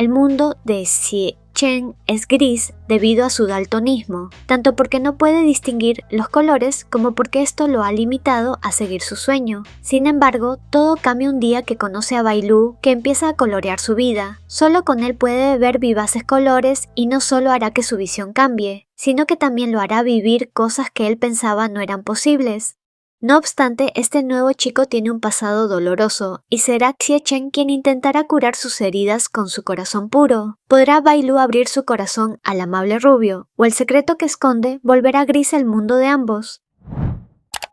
el mundo de Xie Chen es gris debido a su daltonismo, tanto porque no puede distinguir los colores como porque esto lo ha limitado a seguir su sueño. Sin embargo, todo cambia un día que conoce a Bai Lu, que empieza a colorear su vida. Solo con él puede ver vivaces colores y no solo hará que su visión cambie, sino que también lo hará vivir cosas que él pensaba no eran posibles. No obstante, este nuevo chico tiene un pasado doloroso, y será Xie Chen quien intentará curar sus heridas con su corazón puro. ¿Podrá Bai Lu abrir su corazón al amable rubio, o el secreto que esconde volverá gris el mundo de ambos?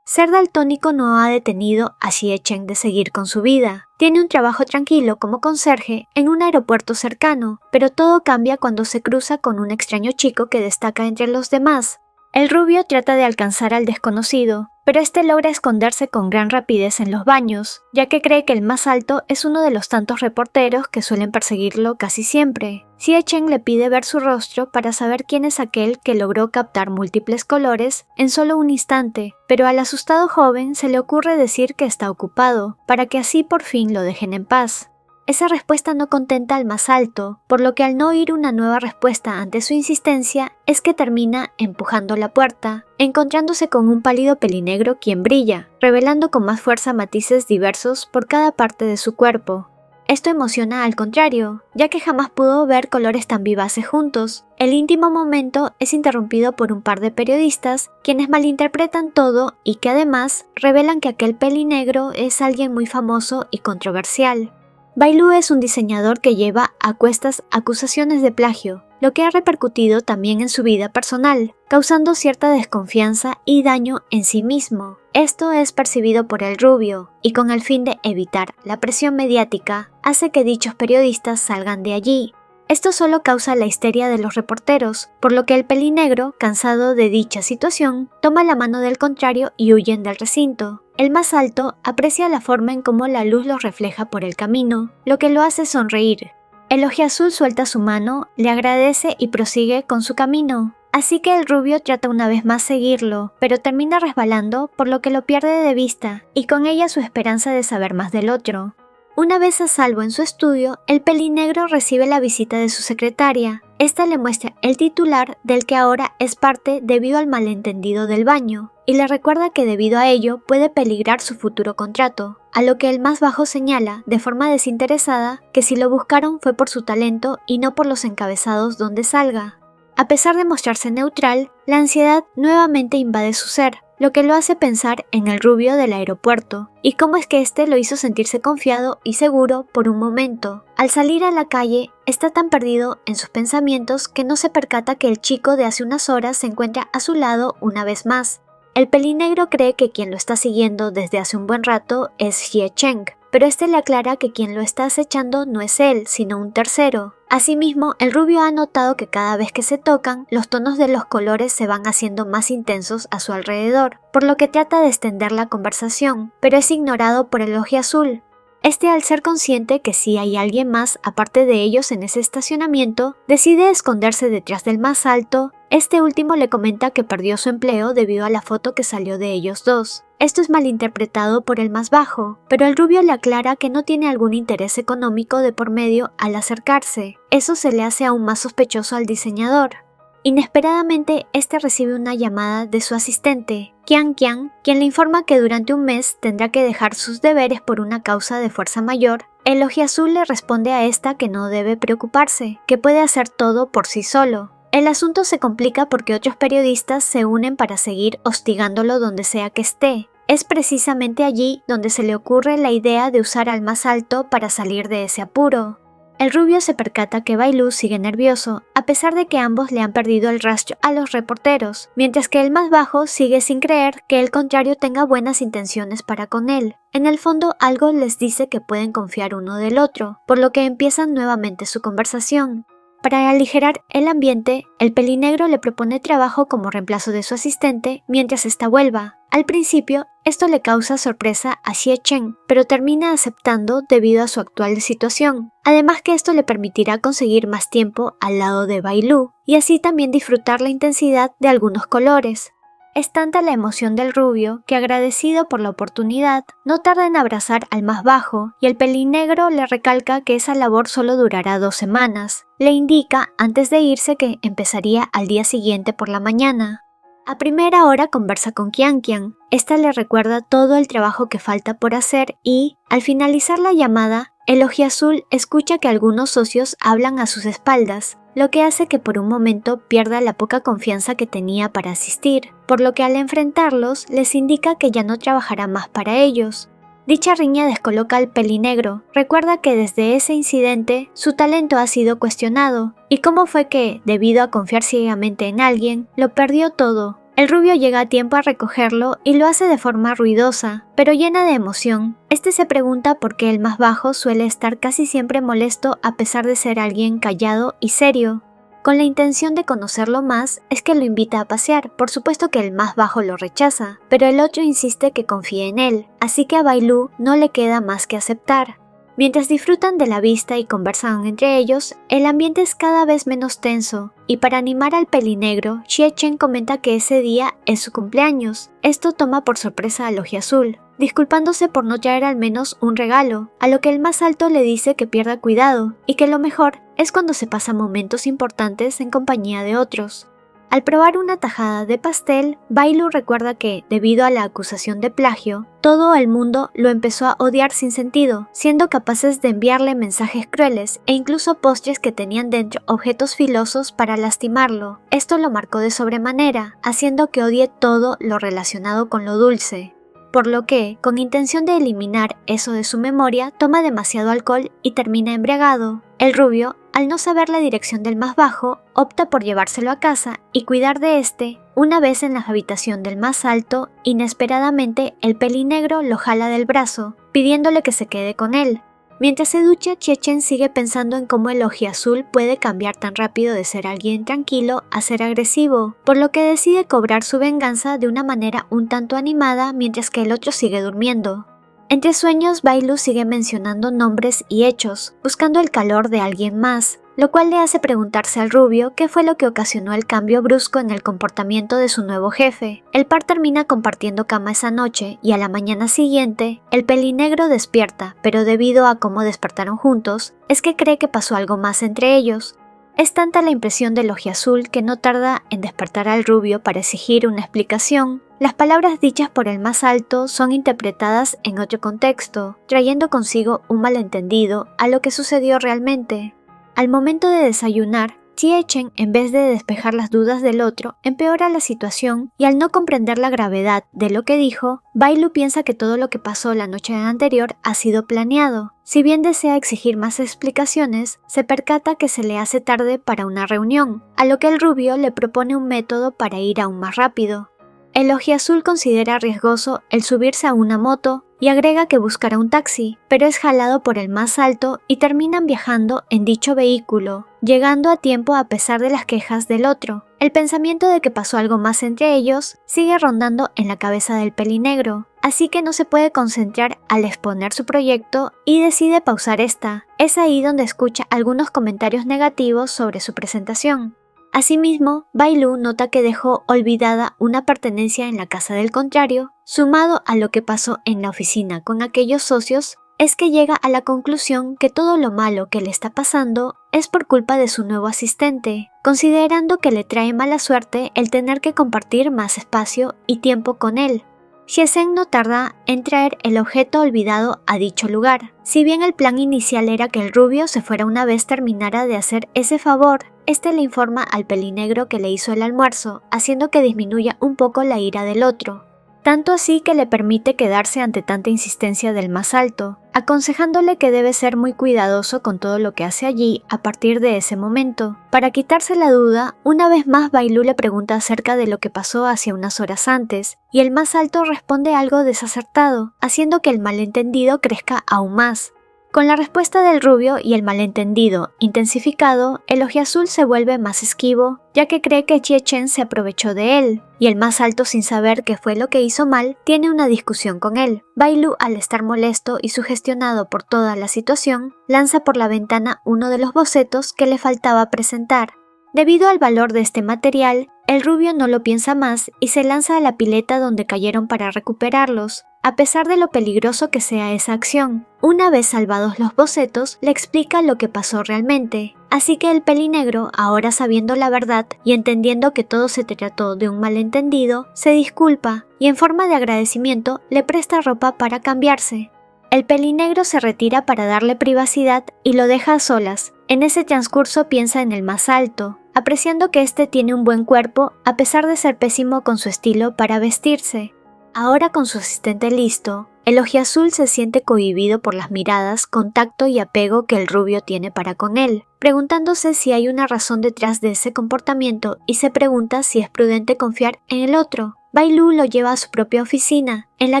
Ser daltónico no ha detenido a Xie Chen de seguir con su vida. Tiene un trabajo tranquilo como conserje en un aeropuerto cercano, pero todo cambia cuando se cruza con un extraño chico que destaca entre los demás. El rubio trata de alcanzar al desconocido, pero este logra esconderse con gran rapidez en los baños, ya que cree que el más alto es uno de los tantos reporteros que suelen perseguirlo casi siempre. Xie Chen le pide ver su rostro para saber quién es aquel que logró captar múltiples colores en solo un instante, pero al asustado joven se le ocurre decir que está ocupado, para que así por fin lo dejen en paz. Esa respuesta no contenta al más alto, por lo que al no oír una nueva respuesta ante su insistencia, es que termina empujando la puerta, encontrándose con un pálido pelinegro quien brilla, revelando con más fuerza matices diversos por cada parte de su cuerpo. Esto emociona al contrario, ya que jamás pudo ver colores tan vivaces juntos. El íntimo momento es interrumpido por un par de periodistas, quienes malinterpretan todo y que además revelan que aquel pelinegro es alguien muy famoso y controversial. Bai Lu es un diseñador que lleva a cuestas acusaciones de plagio, lo que ha repercutido también en su vida personal, causando cierta desconfianza y daño en sí mismo. Esto es percibido por el rubio, y con el fin de evitar la presión mediática, hace que dichos periodistas salgan de allí. Esto solo causa la histeria de los reporteros, por lo que el pelinegro, cansado de dicha situación, toma la mano del contrario y huyen del recinto. El más alto aprecia la forma en cómo la luz los refleja por el camino, lo que lo hace sonreír. El ojiazul suelta su mano, le agradece y prosigue con su camino. Así que el rubio trata una vez más seguirlo, pero termina resbalando por lo que lo pierde de vista, y con ella su esperanza de saber más del otro. Una vez a salvo en su estudio, el pelinegro recibe la visita de su secretaria. Esta le muestra el titular del que ahora es parte debido al malentendido del baño, y le recuerda que debido a ello puede peligrar su futuro contrato, a lo que el más bajo señala, de forma desinteresada, que si lo buscaron fue por su talento y no por los encabezados donde salga. A pesar de mostrarse neutral, la ansiedad nuevamente invade su ser, lo que lo hace pensar en el rubio del aeropuerto, y cómo es que este lo hizo sentirse confiado y seguro por un momento. Al salir a la calle, está tan perdido en sus pensamientos que no se percata que el chico de hace unas horas se encuentra a su lado una vez más. El pelinegro cree que quien lo está siguiendo desde hace un buen rato es Xie Chen, pero este le aclara que quien lo está acechando no es él, sino un tercero. Asimismo, el rubio ha notado que cada vez que se tocan, los tonos de los colores se van haciendo más intensos a su alrededor, por lo que trata de extender la conversación, pero es ignorado por el ojiazul. Este, al ser consciente que sí hay alguien más aparte de ellos en ese estacionamiento, decide esconderse detrás del más alto. Este último le comenta que perdió su empleo debido a la foto que salió de ellos dos. Esto es malinterpretado por el más bajo, pero el rubio le aclara que no tiene algún interés económico de por medio al acercarse. Eso se le hace aún más sospechoso al diseñador. Inesperadamente, este recibe una llamada de su asistente, Qian Qian, quien le informa que durante un mes tendrá que dejar sus deberes por una causa de fuerza mayor. El ojiazul le responde a esta que no debe preocuparse, que puede hacer todo por sí solo. El asunto se complica porque otros periodistas se unen para seguir hostigándolo donde sea que esté. Es precisamente allí donde se le ocurre la idea de usar al más alto para salir de ese apuro. El rubio se percata que Bai Lu sigue nervioso, a pesar de que ambos le han perdido el rastro a los reporteros, mientras que el más bajo sigue sin creer que el contrario tenga buenas intenciones para con él. En el fondo, algo les dice que pueden confiar uno del otro, por lo que empiezan nuevamente su conversación. Para aligerar el ambiente, el pelinegro le propone trabajo como reemplazo de su asistente mientras ésta vuelva. Al principio, esto le causa sorpresa a Xie Chen, pero termina aceptando debido a su actual situación. Además que esto le permitirá conseguir más tiempo al lado de Bai Lu, y así también disfrutar la intensidad de algunos colores. Es tanta la emoción del rubio que, agradecido por la oportunidad, no tarda en abrazar al más bajo, y el pelinegro le recalca que esa labor solo durará 2 semanas. Le indica antes de irse que empezaría al día siguiente por la mañana. A primera hora conversa con Qian Qian. Esta le recuerda todo el trabajo que falta por hacer y, al finalizar la llamada, el ojiazul escucha que algunos socios hablan a sus espaldas, lo que hace que por un momento pierda la poca confianza que tenía para asistir, por lo que al enfrentarlos les indica que ya no trabajará más para ellos. Dicha riña descoloca al pelinegro, recuerda que desde ese incidente su talento ha sido cuestionado, y cómo fue que, debido a confiar ciegamente en alguien, lo perdió todo. El rubio llega a tiempo a recogerlo y lo hace de forma ruidosa, pero llena de emoción. Este se pregunta por qué el más bajo suele estar casi siempre molesto a pesar de ser alguien callado y serio. Con la intención de conocerlo más, es que lo invita a pasear. Por supuesto que el más bajo lo rechaza, pero el otro insiste que confíe en él, así que a Bai Lu no le queda más que aceptar. Mientras disfrutan de la vista y conversan entre ellos, el ambiente es cada vez menos tenso, y para animar al pelinegro, Xie Chen comenta que ese día es su cumpleaños. Esto toma por sorpresa al ojiazul, disculpándose por no traer al menos un regalo, a lo que el más alto le dice que pierda cuidado, y que lo mejor es cuando se pasa momentos importantes en compañía de otros. Al probar una tajada de pastel, Bai Lu recuerda que, debido a la acusación de plagio, todo el mundo lo empezó a odiar sin sentido, siendo capaces de enviarle mensajes crueles e incluso postres que tenían dentro objetos filosos para lastimarlo. Esto lo marcó de sobremanera, haciendo que odie todo lo relacionado con lo dulce. Por lo que, con intención de eliminar eso de su memoria, toma demasiado alcohol y termina embriagado. El rubio, al no saber la dirección del más bajo, opta por llevárselo a casa y cuidar de este. Una vez en la habitación del más alto, inesperadamente el pelinegro lo jala del brazo, pidiéndole que se quede con él. Mientras se ducha, Xie Chen sigue pensando en cómo el ojiazul puede cambiar tan rápido de ser alguien tranquilo a ser agresivo, por lo que decide cobrar su venganza de una manera un tanto animada mientras que el otro sigue durmiendo. Entre sueños, Bai Lu sigue mencionando nombres y hechos, buscando el calor de alguien más, lo cual le hace preguntarse al rubio qué fue lo que ocasionó el cambio brusco en el comportamiento de su nuevo jefe. El par termina compartiendo cama esa noche y a la mañana siguiente, el pelinegro despierta, pero debido a cómo despertaron juntos, es que cree que pasó algo más entre ellos. Es tanta la impresión del ojiazul que no tarda en despertar al rubio para exigir una explicación. Las palabras dichas por el más alto son interpretadas en otro contexto, trayendo consigo un malentendido a lo que sucedió realmente. Al momento de desayunar, Xie Chen, en vez de despejar las dudas del otro, empeora la situación y al no comprender la gravedad de lo que dijo, Bai Lu piensa que todo lo que pasó la noche anterior ha sido planeado. Si bien desea exigir más explicaciones, se percata que se le hace tarde para una reunión, a lo que el rubio le propone un método para ir aún más rápido. El ojiazul considera riesgoso el subirse a una moto y agrega que buscará un taxi, pero es jalado por el más alto y terminan viajando en dicho vehículo, llegando a tiempo a pesar de las quejas del otro. El pensamiento de que pasó algo más entre ellos sigue rondando en la cabeza del pelinegro, así que no se puede concentrar al exponer su proyecto y decide pausar esta. Es ahí donde escucha algunos comentarios negativos sobre su presentación. Asimismo, Bai Lu nota que dejó olvidada una pertenencia en la casa del contrario, sumado a lo que pasó en la oficina con aquellos socios, es que llega a la conclusión que todo lo malo que le está pasando es por culpa de su nuevo asistente, considerando que le trae mala suerte el tener que compartir más espacio y tiempo con él. Xie Zhen no tarda en traer el objeto olvidado a dicho lugar. Si bien el plan inicial era que el rubio se fuera una vez terminara de hacer ese favor, este le informa al pelinegro que le hizo el almuerzo, haciendo que disminuya un poco la ira del otro. Tanto así que le permite quedarse ante tanta insistencia del más alto, aconsejándole que debe ser muy cuidadoso con todo lo que hace allí a partir de ese momento. Para quitarse la duda, una vez más Bai Lu le pregunta acerca de lo que pasó hace unas horas antes, y el más alto responde algo desacertado, haciendo que el malentendido crezca aún más. Con la respuesta del rubio y el malentendido intensificado, el ojiazul se vuelve más esquivo, ya que cree que Xie Chen se aprovechó de él, y el más alto, sin saber qué fue lo que hizo mal, tiene una discusión con él. Bai Lu, al estar molesto y sugestionado por toda la situación, lanza por la ventana uno de los bocetos que le faltaba presentar. Debido al valor de este material, El rubio no lo piensa más y se lanza a la pileta donde cayeron para recuperarlos, a pesar de lo peligroso que sea esa acción. Una vez salvados los bocetos, le explica lo que pasó realmente. Así que el pelinegro, ahora sabiendo la verdad y entendiendo que todo se trató de un malentendido, se disculpa y en forma de agradecimiento le presta ropa para cambiarse. El pelinegro se retira para darle privacidad y lo deja a solas. En ese transcurso piensa en el más alto, apreciando que este tiene un buen cuerpo a pesar de ser pésimo con su estilo para vestirse. Ahora con su asistente listo, el ojiazul se siente cohibido por las miradas, contacto y apego que el rubio tiene para con él, preguntándose si hay una razón detrás de ese comportamiento y se pregunta si es prudente confiar en el otro. Bai Lu lo lleva a su propia oficina, en la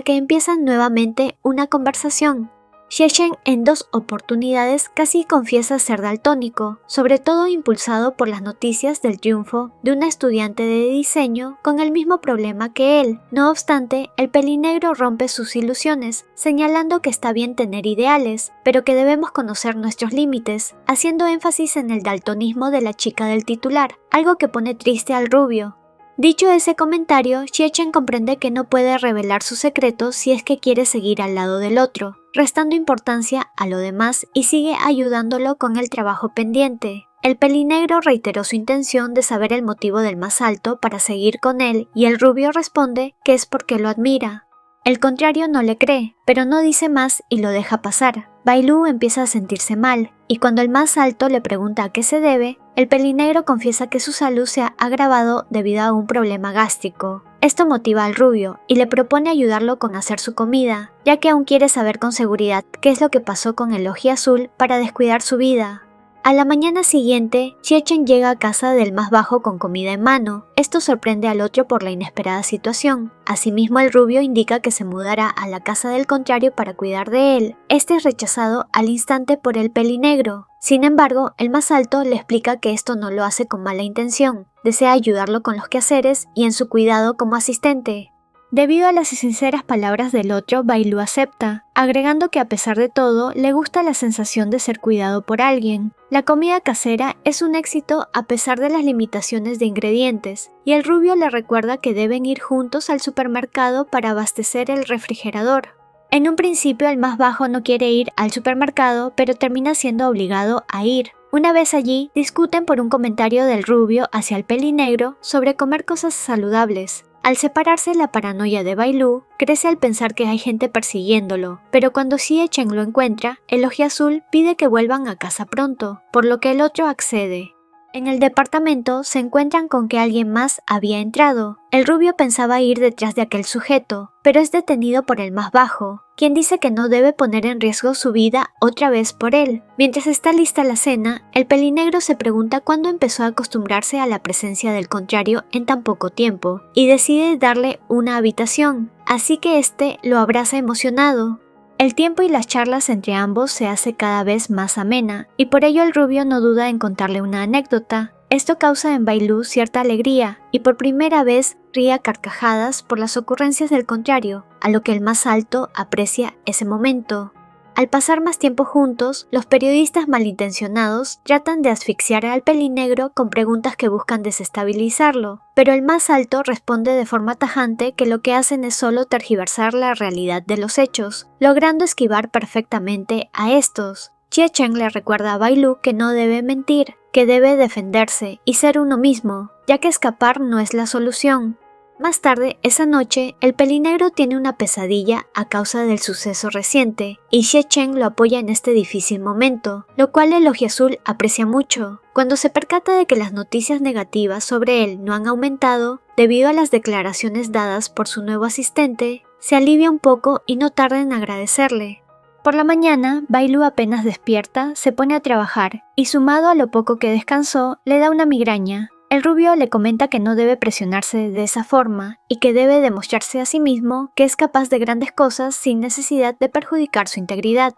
que empiezan nuevamente una conversación. Xie Chen en 2 oportunidades casi confiesa ser daltónico, sobre todo impulsado por las noticias del triunfo de una estudiante de diseño con el mismo problema que él. No obstante, el pelinegro rompe sus ilusiones, señalando que está bien tener ideales, pero que debemos conocer nuestros límites, haciendo énfasis en el daltonismo de la chica del titular, algo que pone triste al rubio. Dicho ese comentario, Xie Chen comprende que no puede revelar su secreto si es que quiere seguir al lado del otro, restando importancia a lo demás y sigue ayudándolo con el trabajo pendiente. El pelinegro reiteró su intención de saber el motivo del más alto para seguir con él y el rubio responde que es porque lo admira. El contrario no le cree, pero no dice más y lo deja pasar. Bai Lu empieza a sentirse mal, y cuando el más alto le pregunta a qué se debe, el pelinegro confiesa que su salud se ha agravado debido a un problema gástrico. Esto motiva al rubio, y le propone ayudarlo con hacer su comida, ya que aún quiere saber con seguridad qué es lo que pasó con el ojiazul para descuidar su vida. A la mañana siguiente, Xie Chen llega a casa del más bajo con comida en mano. Esto sorprende al otro por la inesperada situación. Asimismo, el rubio indica que se mudará a la casa del contrario para cuidar de él. Este es rechazado al instante por el pelinegro. Sin embargo, el más alto le explica que esto no lo hace con mala intención. Desea ayudarlo con los quehaceres y en su cuidado como asistente. Debido a las sinceras palabras del otro, Bai Lu acepta, agregando que a pesar de todo, le gusta la sensación de ser cuidado por alguien. La comida casera es un éxito a pesar de las limitaciones de ingredientes, y el rubio le recuerda que deben ir juntos al supermercado para abastecer el refrigerador. En un principio el más bajo no quiere ir al supermercado, pero termina siendo obligado a ir. Una vez allí, discuten por un comentario del rubio hacia el pelinegro sobre comer cosas saludables. Al separarse, la paranoia de Bai Lu crece al pensar que hay gente persiguiéndolo, pero cuando Xie Chen lo encuentra, el ojiazul pide que vuelvan a casa pronto, por lo que el otro accede. En el departamento se encuentran con que alguien más había entrado. El rubio pensaba ir detrás de aquel sujeto, pero es detenido por el más bajo, quien dice que no debe poner en riesgo su vida otra vez por él. Mientras está lista la cena, el pelinegro se pregunta cuándo empezó a acostumbrarse a la presencia del contrario en tan poco tiempo, y decide darle una habitación, así que este lo abraza emocionado. El tiempo y las charlas entre ambos se hace cada vez más amena, y por ello el rubio no duda en contarle una anécdota. Esto causa en Bai Lu cierta alegría, y por primera vez ríe a carcajadas por las ocurrencias del contrario, a lo que el más alto aprecia ese momento. Al pasar más tiempo juntos, los periodistas malintencionados tratan de asfixiar al pelinegro con preguntas que buscan desestabilizarlo, pero el más alto responde de forma tajante que lo que hacen es solo tergiversar la realidad de los hechos, logrando esquivar perfectamente a estos. Xie Chen le recuerda a Bai Lu que no debe mentir, que debe defenderse y ser uno mismo, ya que escapar no es la solución. Más tarde, esa noche, el pelinegro tiene una pesadilla a causa del suceso reciente, y Xie Chen lo apoya en este difícil momento, lo cual el ojiazul aprecia mucho. Cuando se percata de que las noticias negativas sobre él no han aumentado, debido a las declaraciones dadas por su nuevo asistente, se alivia un poco y no tarda en agradecerle. Por la mañana, Bai Lu apenas despierta, se pone a trabajar, y sumado a lo poco que descansó, le da una migraña. El rubio le comenta que no debe presionarse de esa forma y que debe demostrarse a sí mismo que es capaz de grandes cosas sin necesidad de perjudicar su integridad.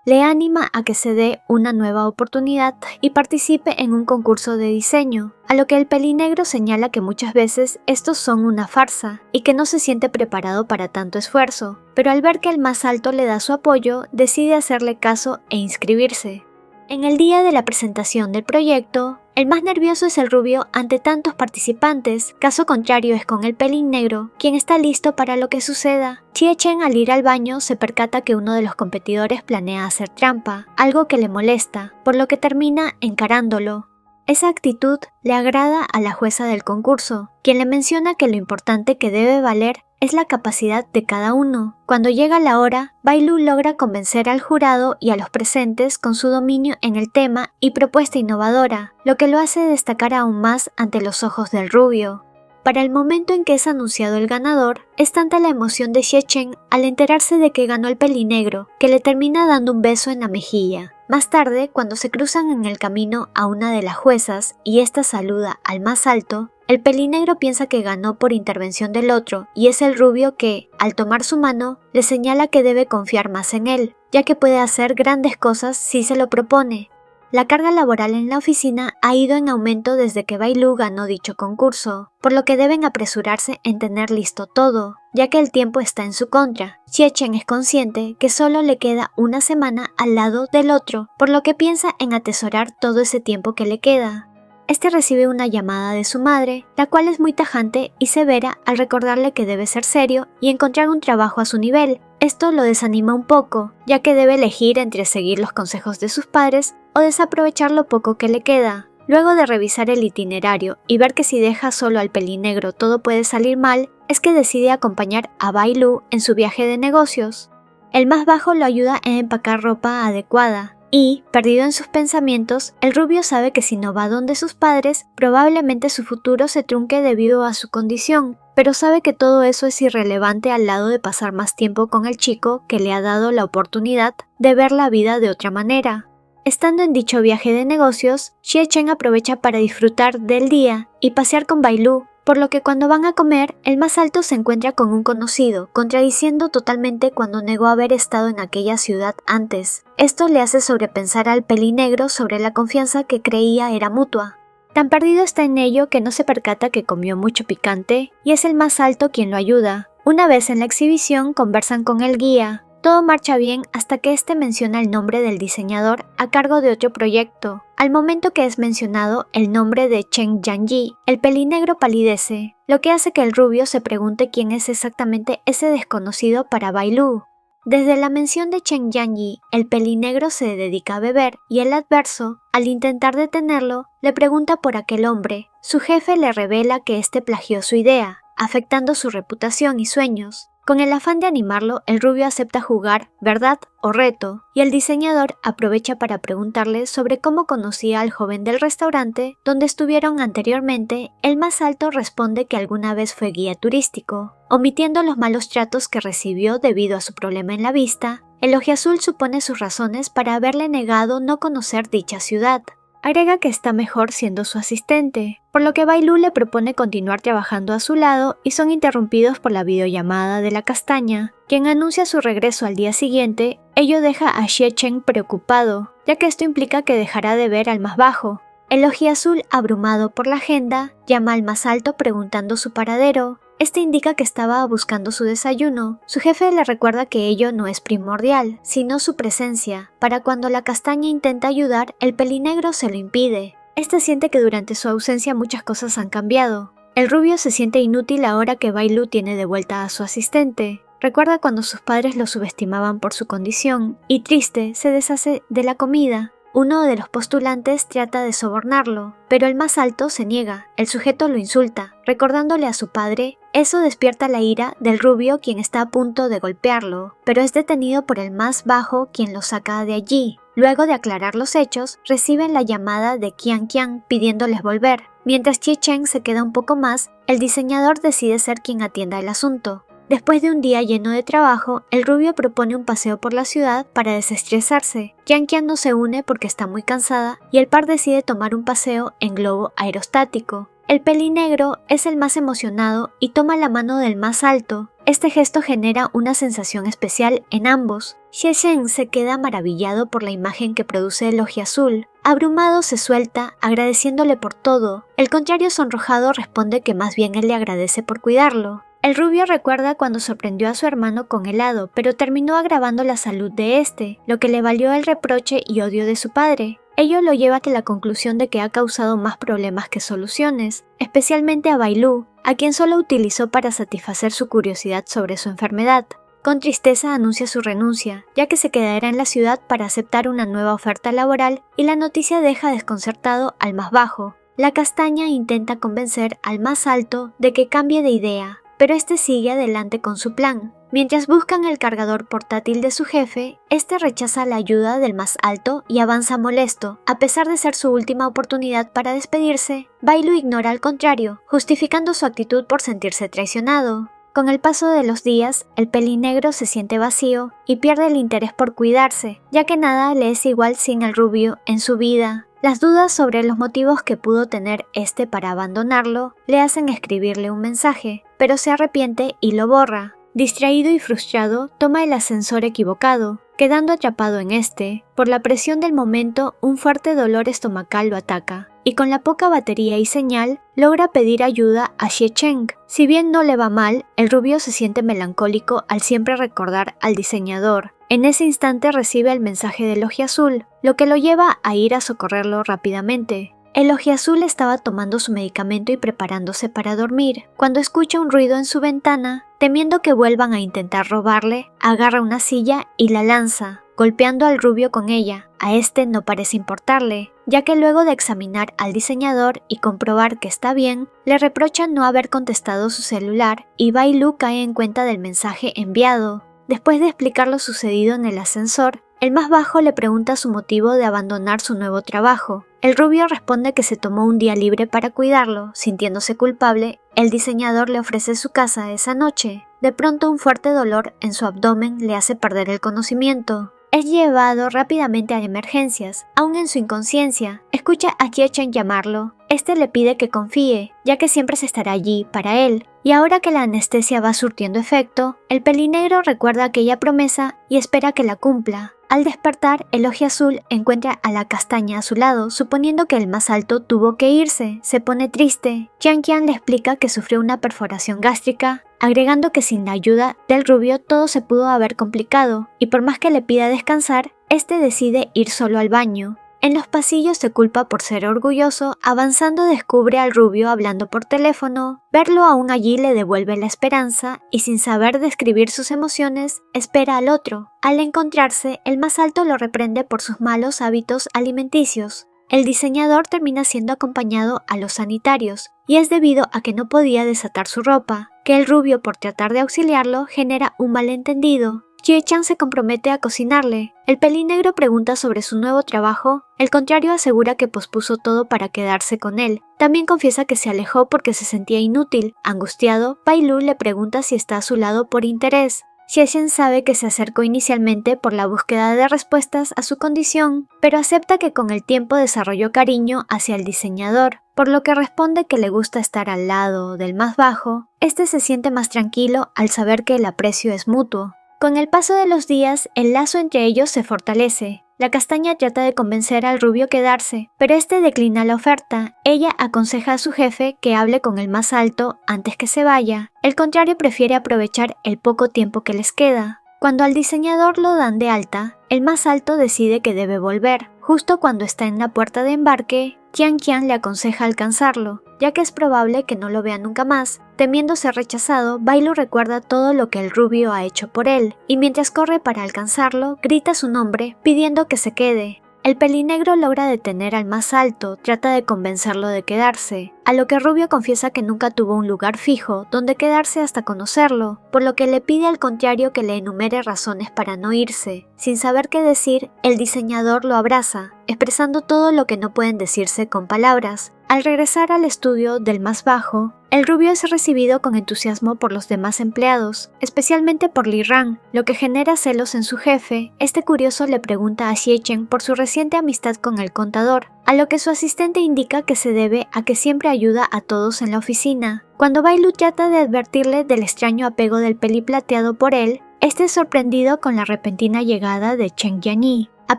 Le anima a que se dé una nueva oportunidad y participe en un concurso de diseño, a lo que el pelinegro señala que muchas veces estos son una farsa y que no se siente preparado para tanto esfuerzo, pero al ver que el más alto le da su apoyo, decide hacerle caso e inscribirse. En el día de la presentación del proyecto, El más nervioso es el rubio ante tantos participantes, caso contrario es con el pelín negro, quien está listo para lo que suceda. Chie Chen al ir al baño se percata que uno de los competidores planea hacer trampa, algo que le molesta, por lo que termina encarándolo. Esa actitud le agrada a la jueza del concurso, quien le menciona que lo importante que debe valer es la capacidad de cada uno. Cuando llega la hora, Bai Lu logra convencer al jurado y a los presentes con su dominio en el tema y propuesta innovadora, lo que lo hace destacar aún más ante los ojos del rubio. Para el momento en que es anunciado el ganador, es tanta la emoción de Xie Chen al enterarse de que ganó el pelinegro, que le termina dando un beso en la mejilla. Más tarde, cuando se cruzan en el camino a una de las juezas y ésta saluda al más alto, el pelinegro piensa que ganó por intervención del otro y es el rubio que, al tomar su mano, le señala que debe confiar más en él, ya que puede hacer grandes cosas si se lo propone. La carga laboral en la oficina ha ido en aumento desde que Bai Lu ganó dicho concurso, por lo que deben apresurarse en tener listo todo, ya que el tiempo está en su contra. Xie Chen es consciente que solo le queda una semana al lado del otro, por lo que piensa en atesorar todo ese tiempo que le queda. Este recibe una llamada de su madre, la cual es muy tajante y severa al recordarle que debe ser serio y encontrar un trabajo a su nivel. Esto lo desanima un poco, ya que debe elegir entre seguir los consejos de sus padres o desaprovechar lo poco que le queda. Luego de revisar el itinerario y ver que si deja solo al pelinegro todo puede salir mal, es que decide acompañar a Bai Lu en su viaje de negocios. El más bajo lo ayuda a empacar ropa adecuada. Y, perdido en sus pensamientos, el rubio sabe que si no va donde sus padres, probablemente su futuro se trunque debido a su condición, pero sabe que todo eso es irrelevante al lado de pasar más tiempo con el chico que le ha dado la oportunidad de ver la vida de otra manera. Estando en dicho viaje de negocios, Xie Chen aprovecha para disfrutar del día y pasear con Bai Lu, por lo que cuando van a comer, el más alto se encuentra con un conocido, contradiciendo totalmente cuando negó haber estado en aquella ciudad antes. Esto le hace sobrepensar al pelinegro sobre la confianza que creía era mutua. Tan perdido está en ello que no se percata que comió mucho picante y es el más alto quien lo ayuda. Una vez en la exhibición conversan con el guía. Todo marcha bien hasta que este menciona el nombre del diseñador a cargo de otro proyecto. Al momento que es mencionado el nombre de Chen Yanyi, el pelinegro palidece, lo que hace que el rubio se pregunte quién es exactamente ese desconocido para Bai Lu. Desde la mención de Chen Yanyi, el pelinegro se dedica a beber y el adverso, al intentar detenerlo, le pregunta por aquel hombre. Su jefe le revela que este plagió su idea, afectando su reputación y sueños. Con el afán de animarlo, el rubio acepta jugar verdad o reto, y el diseñador aprovecha para preguntarle sobre cómo conocía al joven del restaurante donde estuvieron anteriormente. El más alto responde que alguna vez fue guía turístico. Omitiendo los malos tratos que recibió debido a su problema en la vista, el ojiazul supone sus razones para haberle negado no conocer dicha ciudad. Agrega que está mejor siendo su asistente, por lo que Bai Lu le propone continuar trabajando a su lado y son interrumpidos por la videollamada de la castaña, quien anuncia su regreso al día siguiente. Ello deja a Xie Chen preocupado, ya que esto implica que dejará de ver al más bajo. El ojiazul, abrumado por la agenda, llama al más alto preguntando su paradero. Este indica que estaba buscando su desayuno. Su jefe le recuerda que ello no es primordial, sino su presencia. Para cuando la castaña intenta ayudar, el pelinegro se lo impide. Este siente que durante su ausencia muchas cosas han cambiado. El rubio se siente inútil ahora que Bai Lu tiene de vuelta a su asistente. Recuerda cuando sus padres lo subestimaban por su condición, y triste se deshace de la comida. Uno de los postulantes trata de sobornarlo, pero el más alto se niega. El sujeto lo insulta, recordándole a su padre. Eso despierta la ira del rubio, quien está a punto de golpearlo, pero es detenido por el más bajo, quien lo saca de allí. Luego de aclarar los hechos, reciben la llamada de Qian Qian pidiéndoles volver. Mientras Xie Chen se queda un poco más, el diseñador decide ser quien atienda el asunto. Después de un día lleno de trabajo, el rubio propone un paseo por la ciudad para desestresarse. Qian Qian no se une porque está muy cansada y el par decide tomar un paseo en globo aerostático. El pelinegro es el más emocionado y toma la mano del más alto. Este gesto genera una sensación especial en ambos. Xie Chen se queda maravillado por la imagen que produce el ojiazul. Abrumado se suelta, agradeciéndole por todo. El contrario sonrojado responde que más bien él le agradece por cuidarlo. El rubio recuerda cuando sorprendió a su hermano con helado, pero terminó agravando la salud de este, lo que le valió el reproche y odio de su padre. Ello lo lleva a la conclusión de que ha causado más problemas que soluciones, especialmente a Bailu, a quien solo utilizó para satisfacer su curiosidad sobre su enfermedad. Con tristeza anuncia su renuncia, ya que se quedará en la ciudad para aceptar una nueva oferta laboral, y la noticia deja desconcertado al más bajo. La castaña intenta convencer al más alto de que cambie de idea, pero este sigue adelante con su plan. Mientras buscan el cargador portátil de su jefe, este rechaza la ayuda del más alto y avanza molesto. A pesar de ser su última oportunidad para despedirse, Bailu ignora al contrario, justificando su actitud por sentirse traicionado. Con el paso de los días, el pelinegro se siente vacío y pierde el interés por cuidarse, ya que nada le es igual sin el rubio en su vida. Las dudas sobre los motivos que pudo tener este para abandonarlo le hacen escribirle un mensaje, pero se arrepiente y lo borra. Distraído y frustrado, toma el ascensor equivocado, quedando atrapado en este. Por la presión del momento, un fuerte dolor estomacal lo ataca, y con la poca batería y señal, logra pedir ayuda a Xie Cheng. Si bien no le va mal, el rubio se siente melancólico al siempre recordar al diseñador. En ese instante recibe el mensaje del Ojiazul, lo que lo lleva a ir a socorrerlo rápidamente. El Ojiazul estaba tomando su medicamento y preparándose para dormir, cuando escucha un ruido en su ventana. Temiendo que vuelvan a intentar robarle, agarra una silla y la lanza, golpeando al rubio con ella. A este no parece importarle, ya que luego de examinar al diseñador y comprobar que está bien, le reprocha no haber contestado su celular y Bailu cae en cuenta del mensaje enviado. Después de explicar lo sucedido en el ascensor, el más bajo le pregunta su motivo de abandonar su nuevo trabajo. El rubio responde que se tomó un día libre para cuidarlo. Sintiéndose culpable, el diseñador le ofrece su casa esa noche. De pronto, un fuerte dolor en su abdomen le hace perder el conocimiento. Es llevado rápidamente a emergencias. Aún en su inconsciencia, escucha a Xie Cheng llamarlo. Este le pide que confíe, ya que siempre se estará allí para él. Y ahora que la anestesia va surtiendo efecto, el pelinegro recuerda aquella promesa y espera que la cumpla. Al despertar, el Ojiazul encuentra a la castaña a su lado, suponiendo que el más alto tuvo que irse. Se pone triste. Jiang Qian le explica que sufrió una perforación gástrica, agregando que sin la ayuda del rubio todo se pudo haber complicado, y por más que le pida descansar, este decide ir solo al baño. En los pasillos se culpa por ser orgulloso, avanzando descubre al rubio hablando por teléfono. Verlo aún allí le devuelve la esperanza y sin saber describir sus emociones, espera al otro. Al encontrarse, el más alto lo reprende por sus malos hábitos alimenticios. El diseñador termina siendo acompañado a los sanitarios, y es debido a que no podía desatar su ropa, que el rubio por tratar de auxiliarlo genera un malentendido. Xie Cheng se compromete a cocinarle. El pelinegro pregunta sobre su nuevo trabajo. El contrario asegura que pospuso todo para quedarse con él. También confiesa que se alejó porque se sentía inútil. Angustiado, Bailu le pregunta si está a su lado por interés. Xie Cheng sabe que se acercó inicialmente por la búsqueda de respuestas a su condición, pero acepta que con el tiempo desarrolló cariño hacia el diseñador, por lo que responde que le gusta estar al lado del más bajo. Este se siente más tranquilo al saber que el aprecio es mutuo. Con el paso de los días, el lazo entre ellos se fortalece. La castaña trata de convencer al rubio a quedarse, pero este declina la oferta. Ella aconseja a su jefe que hable con el más alto antes que se vaya. El contrario prefiere aprovechar el poco tiempo que les queda. Cuando al diseñador lo dan de alta, el más alto decide que debe volver. Justo cuando está en la puerta de embarque, Jiang Qian le aconseja alcanzarlo, ya que es probable que no lo vea nunca más. Temiendo ser rechazado, Bailu recuerda todo lo que el rubio ha hecho por él, y mientras corre para alcanzarlo, grita su nombre, pidiendo que se quede. El pelinegro logra detener al más alto, trata de convencerlo de quedarse, a lo que Rubio confiesa que nunca tuvo un lugar fijo donde quedarse hasta conocerlo, por lo que le pide al contrario que le enumere razones para no irse. Sin saber qué decir, el diseñador lo abraza, expresando todo lo que no pueden decirse con palabras. Al regresar al estudio del más bajo, el rubio es recibido con entusiasmo por los demás empleados, especialmente por Li Ran, lo que genera celos en su jefe. Este curioso le pregunta a Xie Cheng por su reciente amistad con el contador, a lo que su asistente indica que se debe a que siempre ayuda a todos en la oficina. Cuando Bailu trata de advertirle del extraño apego del peliplateado por él, este es sorprendido con la repentina llegada de Cheng Yanyi. A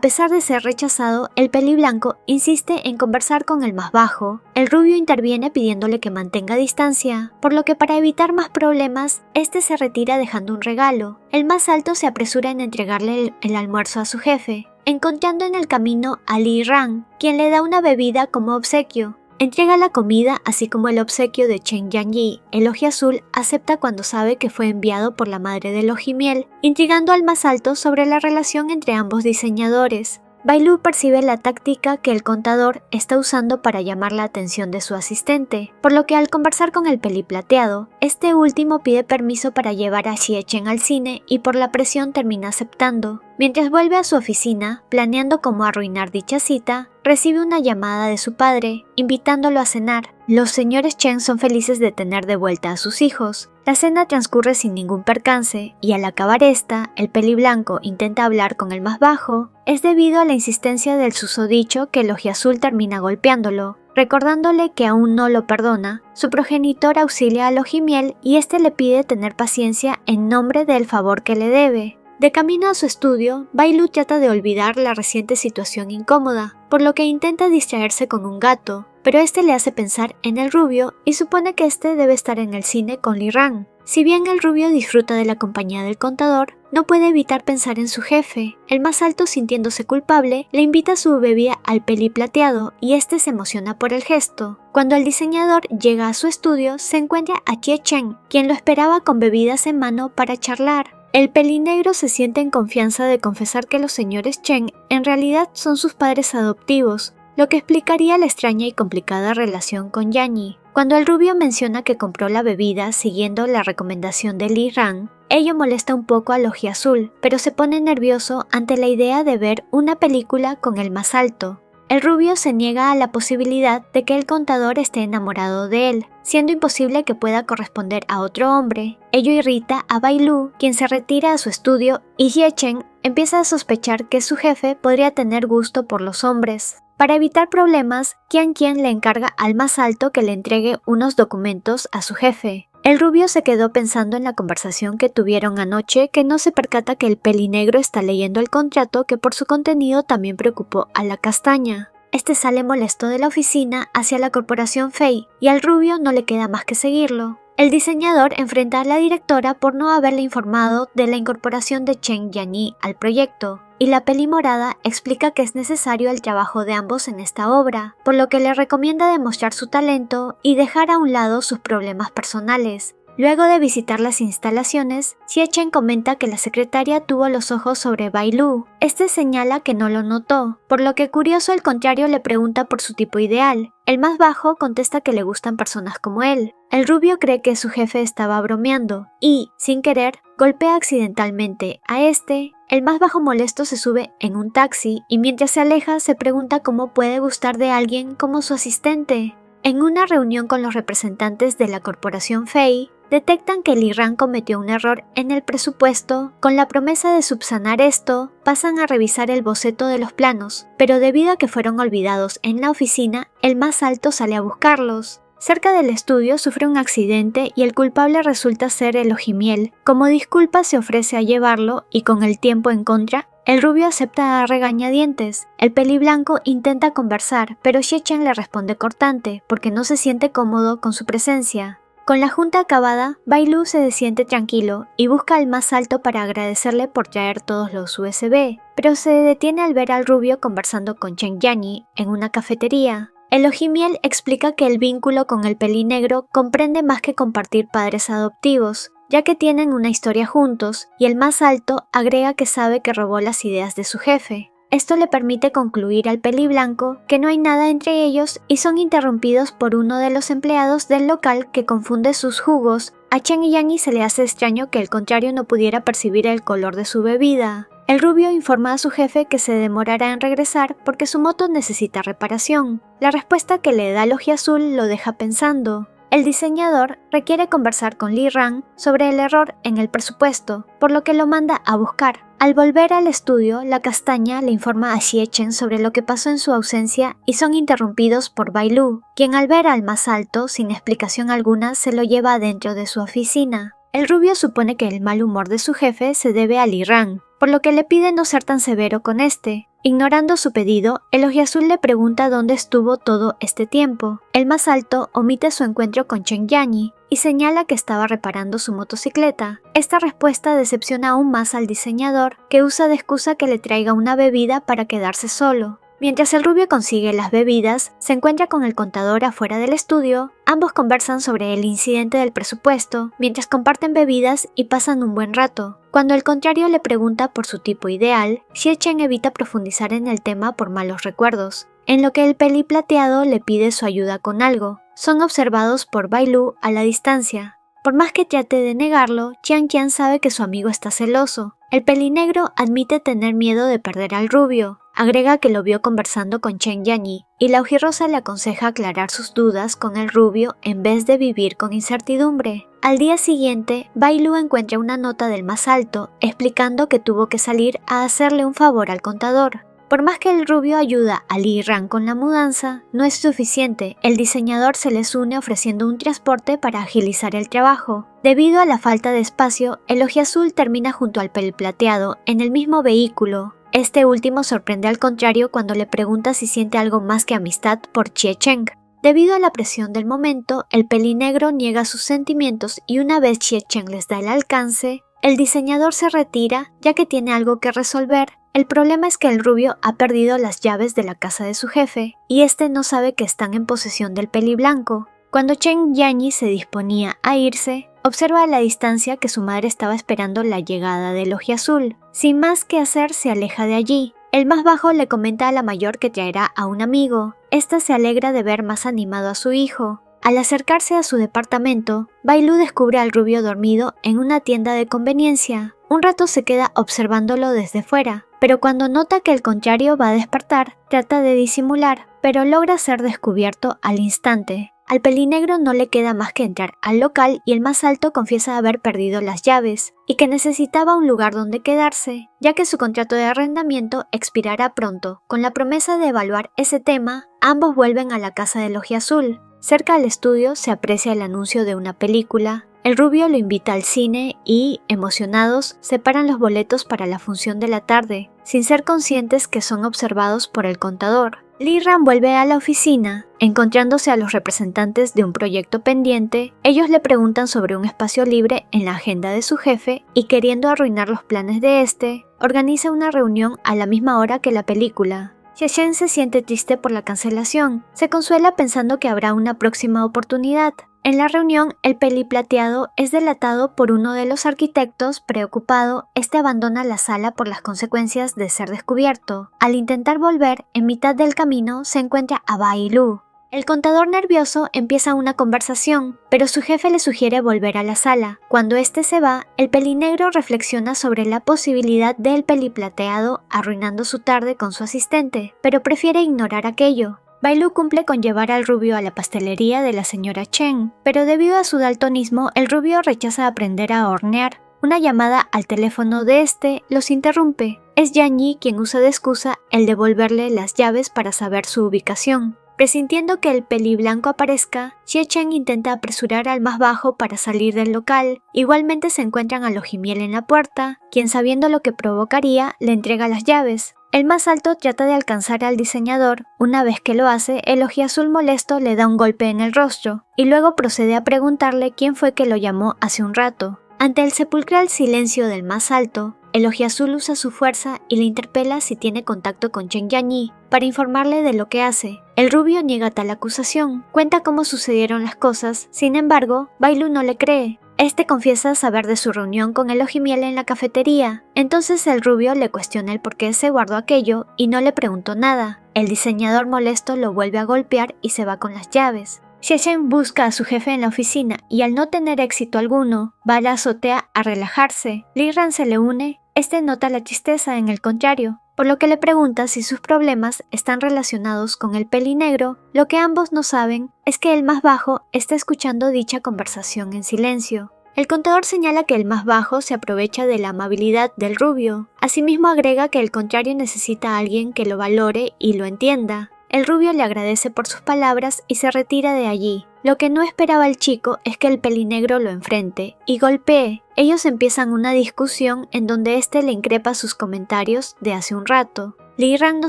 pesar de ser rechazado, el peliblanco insiste en conversar con el más bajo. El rubio interviene pidiéndole que mantenga distancia, por lo que para evitar más problemas, este se retira dejando un regalo. El más alto se apresura en entregarle el almuerzo a su jefe. encontrando en el camino a Li Ran, quien le da una bebida como obsequio. Entrega la comida así como el obsequio de Chen Yanyi. El Ojiazul acepta cuando sabe que fue enviado por la madre del Ojimiel, intrigando al más alto sobre la relación entre ambos diseñadores. Bai Lu percibe la táctica que el contador está usando para llamar la atención de su asistente, por lo que al conversar con el peliplateado, este último pide permiso para llevar a Xie Chen al cine y por la presión termina aceptando. Mientras vuelve a su oficina, planeando cómo arruinar dicha cita, recibe una llamada de su padre, invitándolo a cenar. Los señores Chen son felices de tener de vuelta a sus hijos. La cena transcurre sin ningún percance, y al acabar esta, el peliblanco intenta hablar con el más bajo. Es debido a la insistencia del susodicho que el Ojiazul termina golpeándolo. Recordándole que aún no lo perdona, su progenitor auxilia al Ojimiel y este le pide tener paciencia en nombre del favor que le debe. De camino a su estudio, Bai Lu trata de olvidar la reciente situación incómoda, por lo que intenta distraerse con un gato, pero este le hace pensar en el rubio y supone que este debe estar en el cine con Li Ran. Si bien el rubio disfruta de la compañía del contador, no puede evitar pensar en su jefe. El más alto, sintiéndose culpable, le invita su bebida al peliplateado y este se emociona por el gesto. Cuando el diseñador llega a su estudio, se encuentra a Xie Chen, quien lo esperaba con bebidas en mano para charlar. El pelinegro se siente en confianza de confesar que los señores Chen en realidad son sus padres adoptivos, lo que explicaría la extraña y complicada relación con Yanyi. Cuando el rubio menciona que compró la bebida siguiendo la recomendación de Li Ran, ello molesta un poco al Ojiazul, pero se pone nervioso ante la idea de ver una película con el más alto. El rubio se niega a la posibilidad de que el contador esté enamorado de él, siendo imposible que pueda corresponder a otro hombre. Ello irrita a Bai Lu, quien se retira a su estudio, y Xie Chen empieza a sospechar que su jefe podría tener gusto por los hombres. Para evitar problemas, Qian Qian le encarga al más alto que le entregue unos documentos a su jefe. El rubio se quedó pensando en la conversación que tuvieron anoche, que no se percata que el pelinegro está leyendo el contrato que por su contenido también preocupó a la castaña. Este sale molesto de la oficina hacia la corporación Fei y al rubio no le queda más que seguirlo. El diseñador enfrenta a la directora por no haberle informado de la incorporación de Chen Yanyi al proyecto, y la pelimorada explica que es necesario el trabajo de ambos en esta obra, por lo que le recomienda demostrar su talento y dejar a un lado sus problemas personales. Luego de visitar las instalaciones, Xie Chen comenta que la secretaria tuvo los ojos sobre Bai Lu. Este señala que no lo notó, por lo que curioso al contrario le pregunta por su tipo ideal. El más bajo contesta que le gustan personas como él. El rubio cree que su jefe estaba bromeando y, sin querer, golpea accidentalmente a este. El más bajo molesto se sube en un taxi y mientras se aleja se pregunta cómo puede gustar de alguien como su asistente. En una reunión con los representantes de la corporación Fei, detectan que Li Ran cometió un error en el presupuesto. Con la promesa de subsanar esto, pasan a revisar el boceto de los planos, pero debido a que fueron olvidados en la oficina, el más alto sale a buscarlos. Cerca del estudio sufre un accidente y el culpable resulta ser el Ojimiel. Como disculpa se ofrece a llevarlo y con el tiempo en contra, el rubio acepta a regañadientes. El peliblanco intenta conversar, pero Xie Chen le responde cortante porque no se siente cómodo con su presencia. Con la junta acabada, Bai Lu se siente tranquilo y busca al más alto para agradecerle por traer todos los USB, pero se detiene al ver al rubio conversando con Chen Yanyi en una cafetería. El Ojimiel explica que el vínculo con el pelinegro comprende más que compartir padres adoptivos, ya que tienen una historia juntos, y el más alto agrega que sabe que robó las ideas de su jefe. Esto le permite concluir al peliblanco que no hay nada entre ellos y son interrumpidos por uno de los empleados del local que confunde sus jugos. A Chen Yanyi se le hace extraño que el contrario no pudiera percibir el color de su bebida. El rubio informa a su jefe que se demorará en regresar porque su moto necesita reparación. La respuesta que le da el Ojiazul lo deja pensando. El diseñador requiere conversar con Li Ran sobre el error en el presupuesto, por lo que lo manda a buscar. Al volver al estudio, la castaña le informa a Xie Chen sobre lo que pasó en su ausencia y son interrumpidos por Bai Lu, quien al ver al más alto, sin explicación alguna, se lo lleva adentro de su oficina. El rubio supone que el mal humor de su jefe se debe a Li Ran, por lo que le pide no ser tan severo con este. Ignorando su pedido, el ojiazul le pregunta dónde estuvo todo este tiempo. El más alto omite su encuentro con Chen Yanyi y señala que estaba reparando su motocicleta. Esta respuesta decepciona aún más al diseñador, que usa de excusa que le traiga una bebida para quedarse solo. Mientras el rubio consigue las bebidas, se encuentra con el contador afuera del estudio. Ambos conversan sobre el incidente del presupuesto, mientras comparten bebidas y pasan un buen rato. Cuando el contrario le pregunta por su tipo ideal, Xie Chen evita profundizar en el tema por malos recuerdos, en lo que el peli plateado le pide su ayuda con algo. Son observados por Bai Lu a la distancia. Por más que trate de negarlo, Qian Qian sabe que su amigo está celoso. El pelinegro admite tener miedo de perder al rubio. Agrega que lo vio conversando con Chen Yanyi, y la ojirrosa le aconseja aclarar sus dudas con el rubio en vez de vivir con incertidumbre. Al día siguiente, Bai Lu encuentra una nota del más alto, explicando que tuvo que salir a hacerle un favor al contador. Por más que el rubio ayuda a Li Ran con la mudanza, no es suficiente. El diseñador se les une ofreciendo un transporte para agilizar el trabajo. Debido a la falta de espacio, el ojiazul termina junto al plateado, en el mismo vehículo. Este último sorprende al contrario cuando le pregunta si siente algo más que amistad por Xie Chen. Debido a la presión del momento, el pelinegro niega sus sentimientos y una vez Xie Chen les da el alcance, el diseñador se retira ya que tiene algo que resolver. El problema es que el rubio ha perdido las llaves de la casa de su jefe y este no sabe que están en posesión del peliblanco. Cuando Chen Yanyi se disponía a irse, observa a la distancia que su madre estaba esperando la llegada del ojiazul. Sin más que hacer, se aleja de allí. El más bajo le comenta a la mayor que traerá a un amigo. Esta se alegra de ver más animado a su hijo. Al acercarse a su departamento, Bai Lu descubre al rubio dormido en una tienda de conveniencia. Un rato se queda observándolo desde fuera, pero cuando nota que el contrario va a despertar, trata de disimular, pero logra ser descubierto al instante. Al pelinegro no le queda más que entrar al local y el más alto confiesa haber perdido las llaves y que necesitaba un lugar donde quedarse, ya que su contrato de arrendamiento expirará pronto. Con la promesa de evaluar ese tema, ambos vuelven a la casa del ojiazul. Cerca del estudio se aprecia el anuncio de una película. El rubio lo invita al cine y, emocionados, separan los boletos para la función de la tarde, sin ser conscientes que son observados por el contador. Li Ran vuelve a la oficina. Encontrándose a los representantes de un proyecto pendiente, ellos le preguntan sobre un espacio libre en la agenda de su jefe y, queriendo arruinar los planes de este, organiza una reunión a la misma hora que la película. Xie Chen se siente triste por la cancelación. Se consuela pensando que habrá una próxima oportunidad. En la reunión, el peliplateado es delatado por uno de los arquitectos. Preocupado, este abandona la sala por las consecuencias de ser descubierto. Al intentar volver, en mitad del camino se encuentra a Bai Lu. El contador nervioso empieza una conversación, pero su jefe le sugiere volver a la sala. Cuando este se va, el pelinegro reflexiona sobre la posibilidad del peliplateado arruinando su tarde con su asistente, pero prefiere ignorar aquello. Bai Lu cumple con llevar al rubio a la pastelería de la señora Chen, pero debido a su daltonismo, el rubio rechaza aprender a hornear. Una llamada al teléfono de este los interrumpe. Es Yanyi quien usa de excusa el devolverle las llaves para saber su ubicación. Presintiendo que el peliblanco aparezca, Xie Chen intenta apresurar al más bajo para salir del local. Igualmente se encuentran al ojimiel en la puerta, quien sabiendo lo que provocaría, le entrega las llaves. El más alto trata de alcanzar al diseñador. Una vez que lo hace, el ojiazul molesto le da un golpe en el rostro, y luego procede a preguntarle quién fue que lo llamó hace un rato. Ante el sepulcral silencio del más alto, el ojiazul usa su fuerza y le interpela si tiene contacto con Chen Yanyi para informarle de lo que hace. El rubio niega tal acusación, cuenta cómo sucedieron las cosas, sin embargo, Bai Lu no le cree. Este confiesa saber de su reunión con el ojimiel en la cafetería. Entonces el rubio le cuestiona el por qué se guardó aquello y no le preguntó nada. El diseñador molesto lo vuelve a golpear y se va con las llaves. Xie Chen busca a su jefe en la oficina y al no tener éxito alguno, va a la azotea a relajarse. Li Ran se le une. Este nota la tristeza en el contrario, por lo que le pregunta si sus problemas están relacionados con el pelinegro. Lo que ambos no saben es que el más bajo está escuchando dicha conversación en silencio. El contador señala que el más bajo se aprovecha de la amabilidad del rubio. Asimismo agrega que el contrario necesita a alguien que lo valore y lo entienda. El rubio le agradece por sus palabras y se retira de allí. Lo que no esperaba el chico es que el pelinegro lo enfrente y golpee. Ellos empiezan una discusión en donde este le increpa sus comentarios de hace un rato. Li Rang no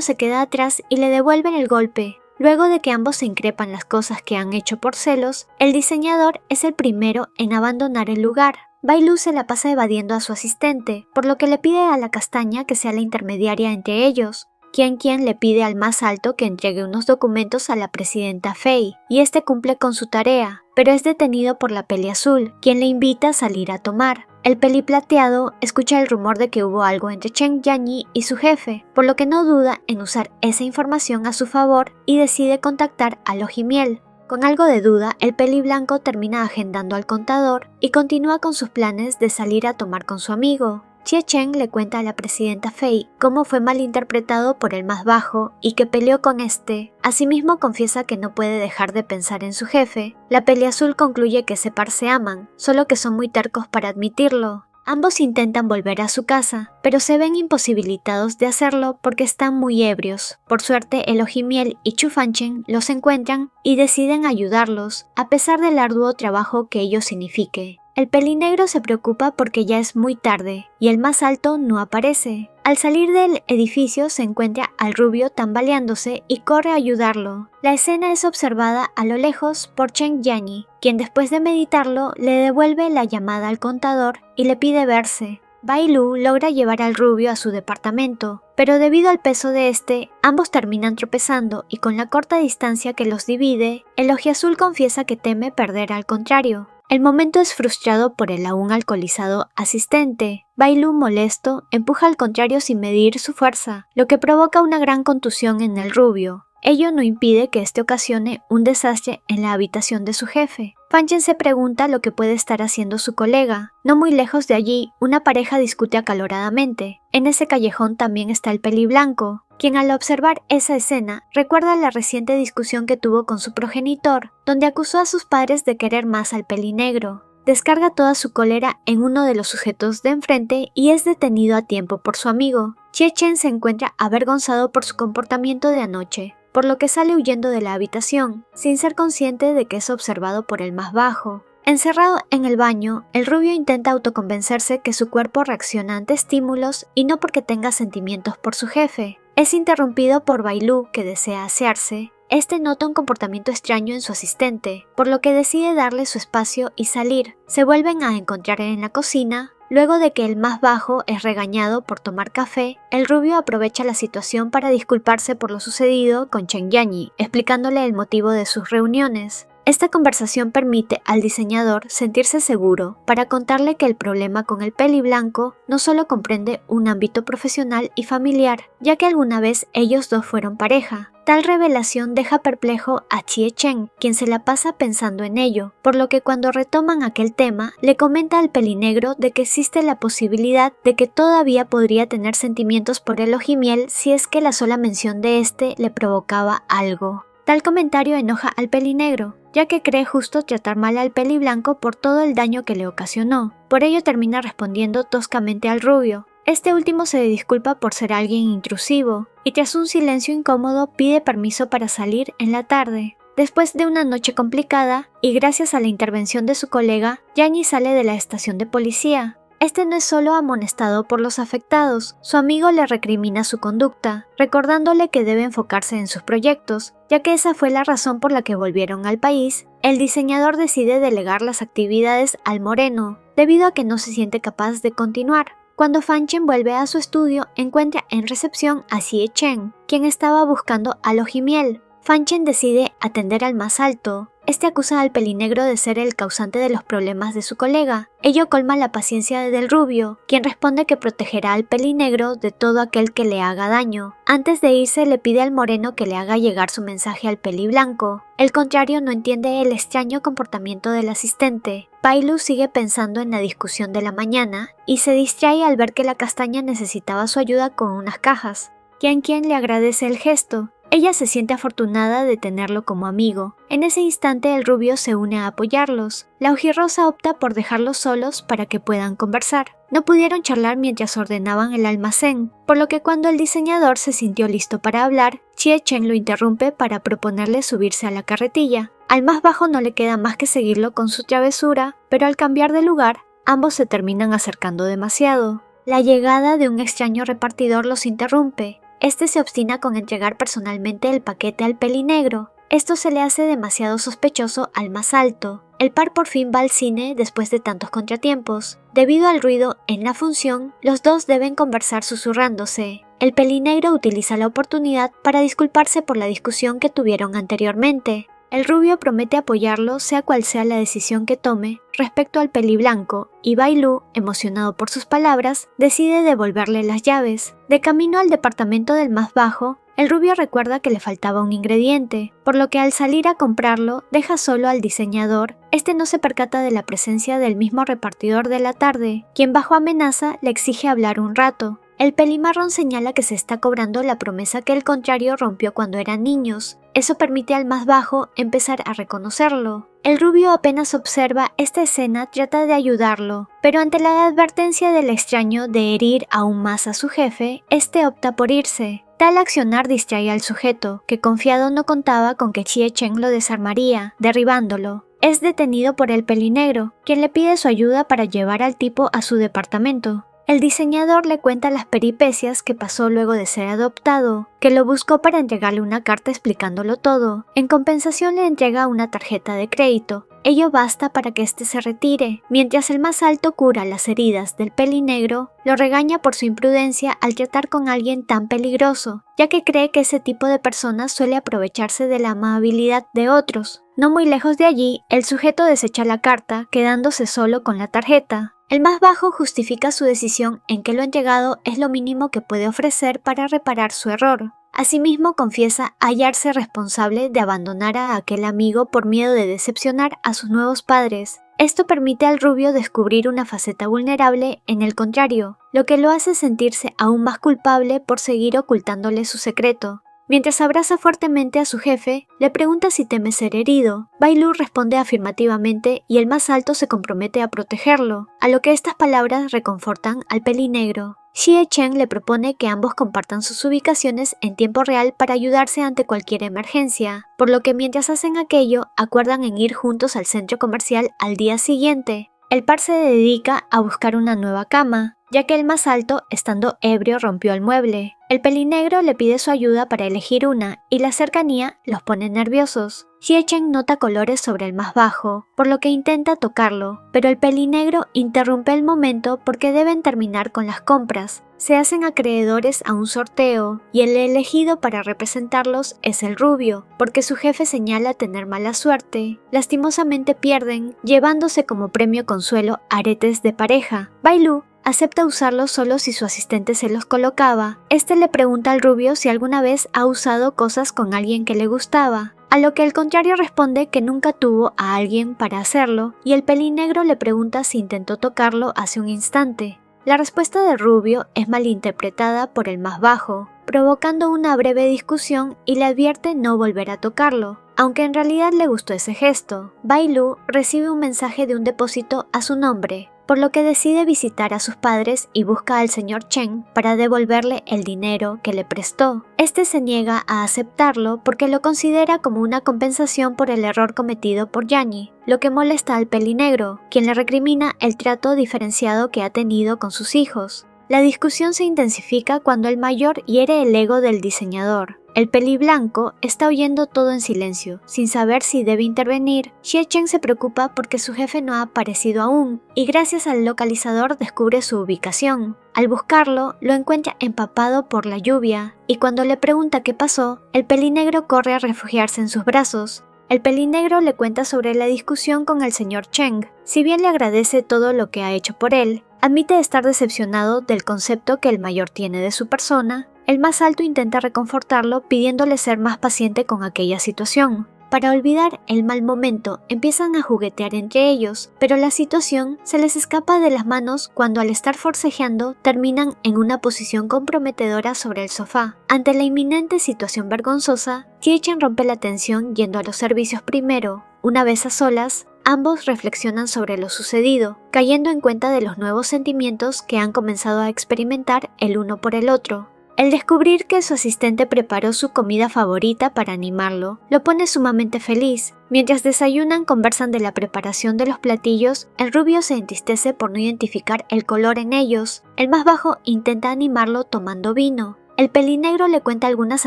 se queda atrás y le devuelven el golpe. Luego de que ambos se increpan las cosas que han hecho por celos, el diseñador es el primero en abandonar el lugar. Bai Lu se la pasa evadiendo a su asistente, por lo que le pide a la castaña que sea la intermediaria entre ellos. Quien le pide al más alto que entregue unos documentos a la presidenta Fei, y este cumple con su tarea, pero es detenido por la Peli Azul, quien le invita a salir a tomar. El Peli Plateado escucha el rumor de que hubo algo entre Chen Yanyi y su jefe, por lo que no duda en usar esa información a su favor y decide contactar a Lojimiel. Con algo de duda, el Peli Blanco termina agendando al contador y continúa con sus planes de salir a tomar con su amigo. Chie Chen le cuenta a la presidenta Fei cómo fue malinterpretado por el más bajo y que peleó con este. Asimismo confiesa que no puede dejar de pensar en su jefe. La Peli Azul concluye que ese par se aman, solo que son muy tercos para admitirlo. Ambos intentan volver a su casa, pero se ven imposibilitados de hacerlo porque están muy ebrios. Por suerte, el Ojimiel y Chu Fanchen los encuentran y deciden ayudarlos, a pesar del arduo trabajo que ello signifique. El pelinegro se preocupa porque ya es muy tarde y el más alto no aparece. Al salir del edificio se encuentra al rubio tambaleándose y corre a ayudarlo. La escena es observada a lo lejos por Chen Yanyi, quien después de meditarlo le devuelve la llamada al contador y le pide verse. Bai Lu logra llevar al rubio a su departamento, pero debido al peso de este, ambos terminan tropezando y con la corta distancia que los divide, el Ojiazul confiesa que teme perder al contrario. El momento es frustrado por el aún alcoholizado asistente. Bai Lu, molesto, empuja al contrario sin medir su fuerza, lo que provoca una gran contusión en el rubio. Ello no impide que este ocasione un desastre en la habitación de su jefe. Fanchen se pregunta lo que puede estar haciendo su colega. No muy lejos de allí, una pareja discute acaloradamente. En ese callejón también está el Peli Blanco, quien al observar esa escena recuerda la reciente discusión que tuvo con su progenitor, donde acusó a sus padres de querer más al Peli Negro. Descarga toda su cólera en uno de los sujetos de enfrente y es detenido a tiempo por su amigo. Chie Chen se encuentra avergonzado por su comportamiento de anoche, por lo que sale huyendo de la habitación, sin ser consciente de que es observado por el más bajo. Encerrado en el baño, el rubio intenta autoconvencerse que su cuerpo reacciona ante estímulos y no porque tenga sentimientos por su jefe. Es interrumpido por Bai Lu, que desea asearse. Este nota un comportamiento extraño en su asistente, por lo que decide darle su espacio y salir. Se vuelven a encontrar en la cocina. Luego de que el más bajo es regañado por tomar café, el rubio aprovecha la situación para disculparse por lo sucedido con Chen Yanyi, explicándole el motivo de sus reuniones. Esta conversación permite al diseñador sentirse seguro para contarle que el problema con el Peli Blanco no solo comprende un ámbito profesional y familiar, ya que alguna vez ellos dos fueron pareja. Tal revelación deja perplejo a Chie Chen, quien se la pasa pensando en ello, por lo que cuando retoman aquel tema, le comenta al pelinegro de que existe la posibilidad de que todavía podría tener sentimientos por el Ojimiel si es que la sola mención de este le provocaba algo. Tal comentario enoja al pelinegro, ya que cree justo tratar mal al Peli Blanco por todo el daño que le ocasionó. Por ello termina respondiendo toscamente al rubio. Este último se disculpa por ser alguien intrusivo, y tras un silencio incómodo pide permiso para salir en la tarde. Después de una noche complicada, y gracias a la intervención de su colega, Yanyi sale de la estación de policía. Este no es solo amonestado por los afectados, su amigo le recrimina su conducta, recordándole que debe enfocarse en sus proyectos, ya que esa fue la razón por la que volvieron al país. El diseñador decide delegar las actividades al moreno, debido a que no se siente capaz de continuar. Cuando Fanchen vuelve a su estudio, encuentra en recepción a Xie Chen, quien estaba buscando a Lojimiel. Fanchen decide atender al más alto. Este acusa al pelinegro de ser el causante de los problemas de su colega. Ello colma la paciencia del rubio, quien responde que protegerá al pelinegro de todo aquel que le haga daño. Antes de irse le pide al moreno que le haga llegar su mensaje al Peli Blanco. El contrario no entiende el extraño comportamiento del asistente. Bai Lu sigue pensando en la discusión de la mañana y se distrae al ver que la castaña necesitaba su ayuda con unas cajas. Quien le agradece el gesto. Ella se siente afortunada de tenerlo como amigo. En ese instante el rubio se une a apoyarlos. La ojirrosa opta por dejarlos solos para que puedan conversar. No pudieron charlar mientras ordenaban el almacén, por lo que cuando el diseñador se sintió listo para hablar, Chie Chen lo interrumpe para proponerle subirse a la carretilla. Al más bajo no le queda más que seguirlo con su travesura, pero al cambiar de lugar, ambos se terminan acercando demasiado. La llegada de un extraño repartidor los interrumpe. este se obstina con entregar personalmente el paquete al pelinegro. Esto se le hace demasiado sospechoso al más alto. El par por fin va al cine después de tantos contratiempos. Debido al ruido en la función, los dos deben conversar susurrándose. El pelinegro utiliza la oportunidad para disculparse por la discusión que tuvieron anteriormente. El rubio promete apoyarlo sea cual sea la decisión que tome respecto al peliblanco, y Bai Lu, emocionado por sus palabras, decide devolverle las llaves. De camino al departamento del más bajo, el rubio recuerda que le faltaba un ingrediente, por lo que al salir a comprarlo deja solo al diseñador. Este no se percata de la presencia del mismo repartidor de la tarde, quien bajo amenaza le exige hablar un rato. El pelimarrón señala que se está cobrando la promesa que el contrario rompió cuando eran niños. Eso permite al más bajo empezar a reconocerlo. El rubio apenas observa esta escena trata de ayudarlo, pero ante la advertencia del extraño de herir aún más a su jefe, este opta por irse. Tal accionar distrae al sujeto, que confiado no contaba con que Xie Chen lo desarmaría, derribándolo. Es detenido por el pelinegro, quien le pide su ayuda para llevar al tipo a su departamento. El diseñador le cuenta las peripecias que pasó luego de ser adoptado, que lo buscó para entregarle una carta explicándolo todo. En compensación le entrega una tarjeta de crédito. Ello basta para que éste se retire, mientras el más alto cura las heridas del pelinegro, lo regaña por su imprudencia al tratar con alguien tan peligroso, ya que cree que ese tipo de personas suele aprovecharse de la amabilidad de otros. No muy lejos de allí, el sujeto desecha la carta, quedándose solo con la tarjeta. El más bajo justifica su decisión en que lo entregado es lo mínimo que puede ofrecer para reparar su error. Asimismo, confiesa hallarse responsable de abandonar a aquel amigo por miedo de decepcionar a sus nuevos padres. Esto permite al rubio descubrir una faceta vulnerable en el contrario, lo que lo hace sentirse aún más culpable por seguir ocultándole su secreto. Mientras abraza fuertemente a su jefe, le pregunta si teme ser herido. Bai Lu responde afirmativamente y el más alto se compromete a protegerlo, a lo que estas palabras reconfortan al pelinegro. Xie Chen le propone que ambos compartan sus ubicaciones en tiempo real para ayudarse ante cualquier emergencia, por lo que mientras hacen aquello, acuerdan en ir juntos al centro comercial al día siguiente. El par se dedica a buscar una nueva cama, ya que el más alto, estando ebrio, rompió el mueble. El pelinegro le pide su ayuda para elegir una, y la cercanía los pone nerviosos. Xie Chen nota colores sobre el más bajo, por lo que intenta tocarlo, pero el pelinegro interrumpe el momento porque deben terminar con las compras. Se hacen acreedores a un sorteo, y el elegido para representarlos es el rubio, porque su jefe señala tener mala suerte. Lastimosamente pierden, llevándose como premio consuelo aretes de pareja. Bai Lu acepta usarlos solo si su asistente se los colocaba. Este le pregunta al rubio si alguna vez ha usado cosas con alguien que le gustaba, a lo que el contrario responde que nunca tuvo a alguien para hacerlo, y el pelinegro le pregunta si intentó tocarlo hace un instante. La respuesta del rubio es malinterpretada por el más bajo, provocando una breve discusión y le advierte no volver a tocarlo, aunque en realidad le gustó ese gesto. Bai Lu recibe un mensaje de un depósito a su nombre, por lo que decide visitar a sus padres y busca al señor Chen para devolverle el dinero que le prestó. Este se niega a aceptarlo porque lo considera como una compensación por el error cometido por Yanyi, lo que molesta al pelinegro, quien le recrimina el trato diferenciado que ha tenido con sus hijos. La discusión se intensifica cuando el mayor hiere el ego del diseñador. El peliblanco está oyendo todo en silencio, sin saber si debe intervenir. Xie Chen se preocupa porque su jefe no ha aparecido aún, y gracias al localizador descubre su ubicación. Al buscarlo, lo encuentra empapado por la lluvia, y cuando le pregunta qué pasó, el pelinegro corre a refugiarse en sus brazos. El pelinegro le cuenta sobre la discusión con el señor Cheng. Si bien le agradece todo lo que ha hecho por él, admite estar decepcionado del concepto que el mayor tiene de su persona. El más alto intenta reconfortarlo pidiéndole ser más paciente con aquella situación. Para olvidar el mal momento, empiezan a juguetear entre ellos, pero la situación se les escapa de las manos cuando al estar forcejeando terminan en una posición comprometedora sobre el sofá. Ante la inminente situación vergonzosa, Xie Chen rompe la tensión yendo a los servicios primero. Una vez a solas, ambos reflexionan sobre lo sucedido, cayendo en cuenta de los nuevos sentimientos que han comenzado a experimentar el uno por el otro. El descubrir que su asistente preparó su comida favorita para animarlo, lo pone sumamente feliz. Mientras desayunan, conversan de la preparación de los platillos. El rubio se entristece por no identificar el color en ellos. El más bajo intenta animarlo tomando vino. el pelinegro le cuenta algunas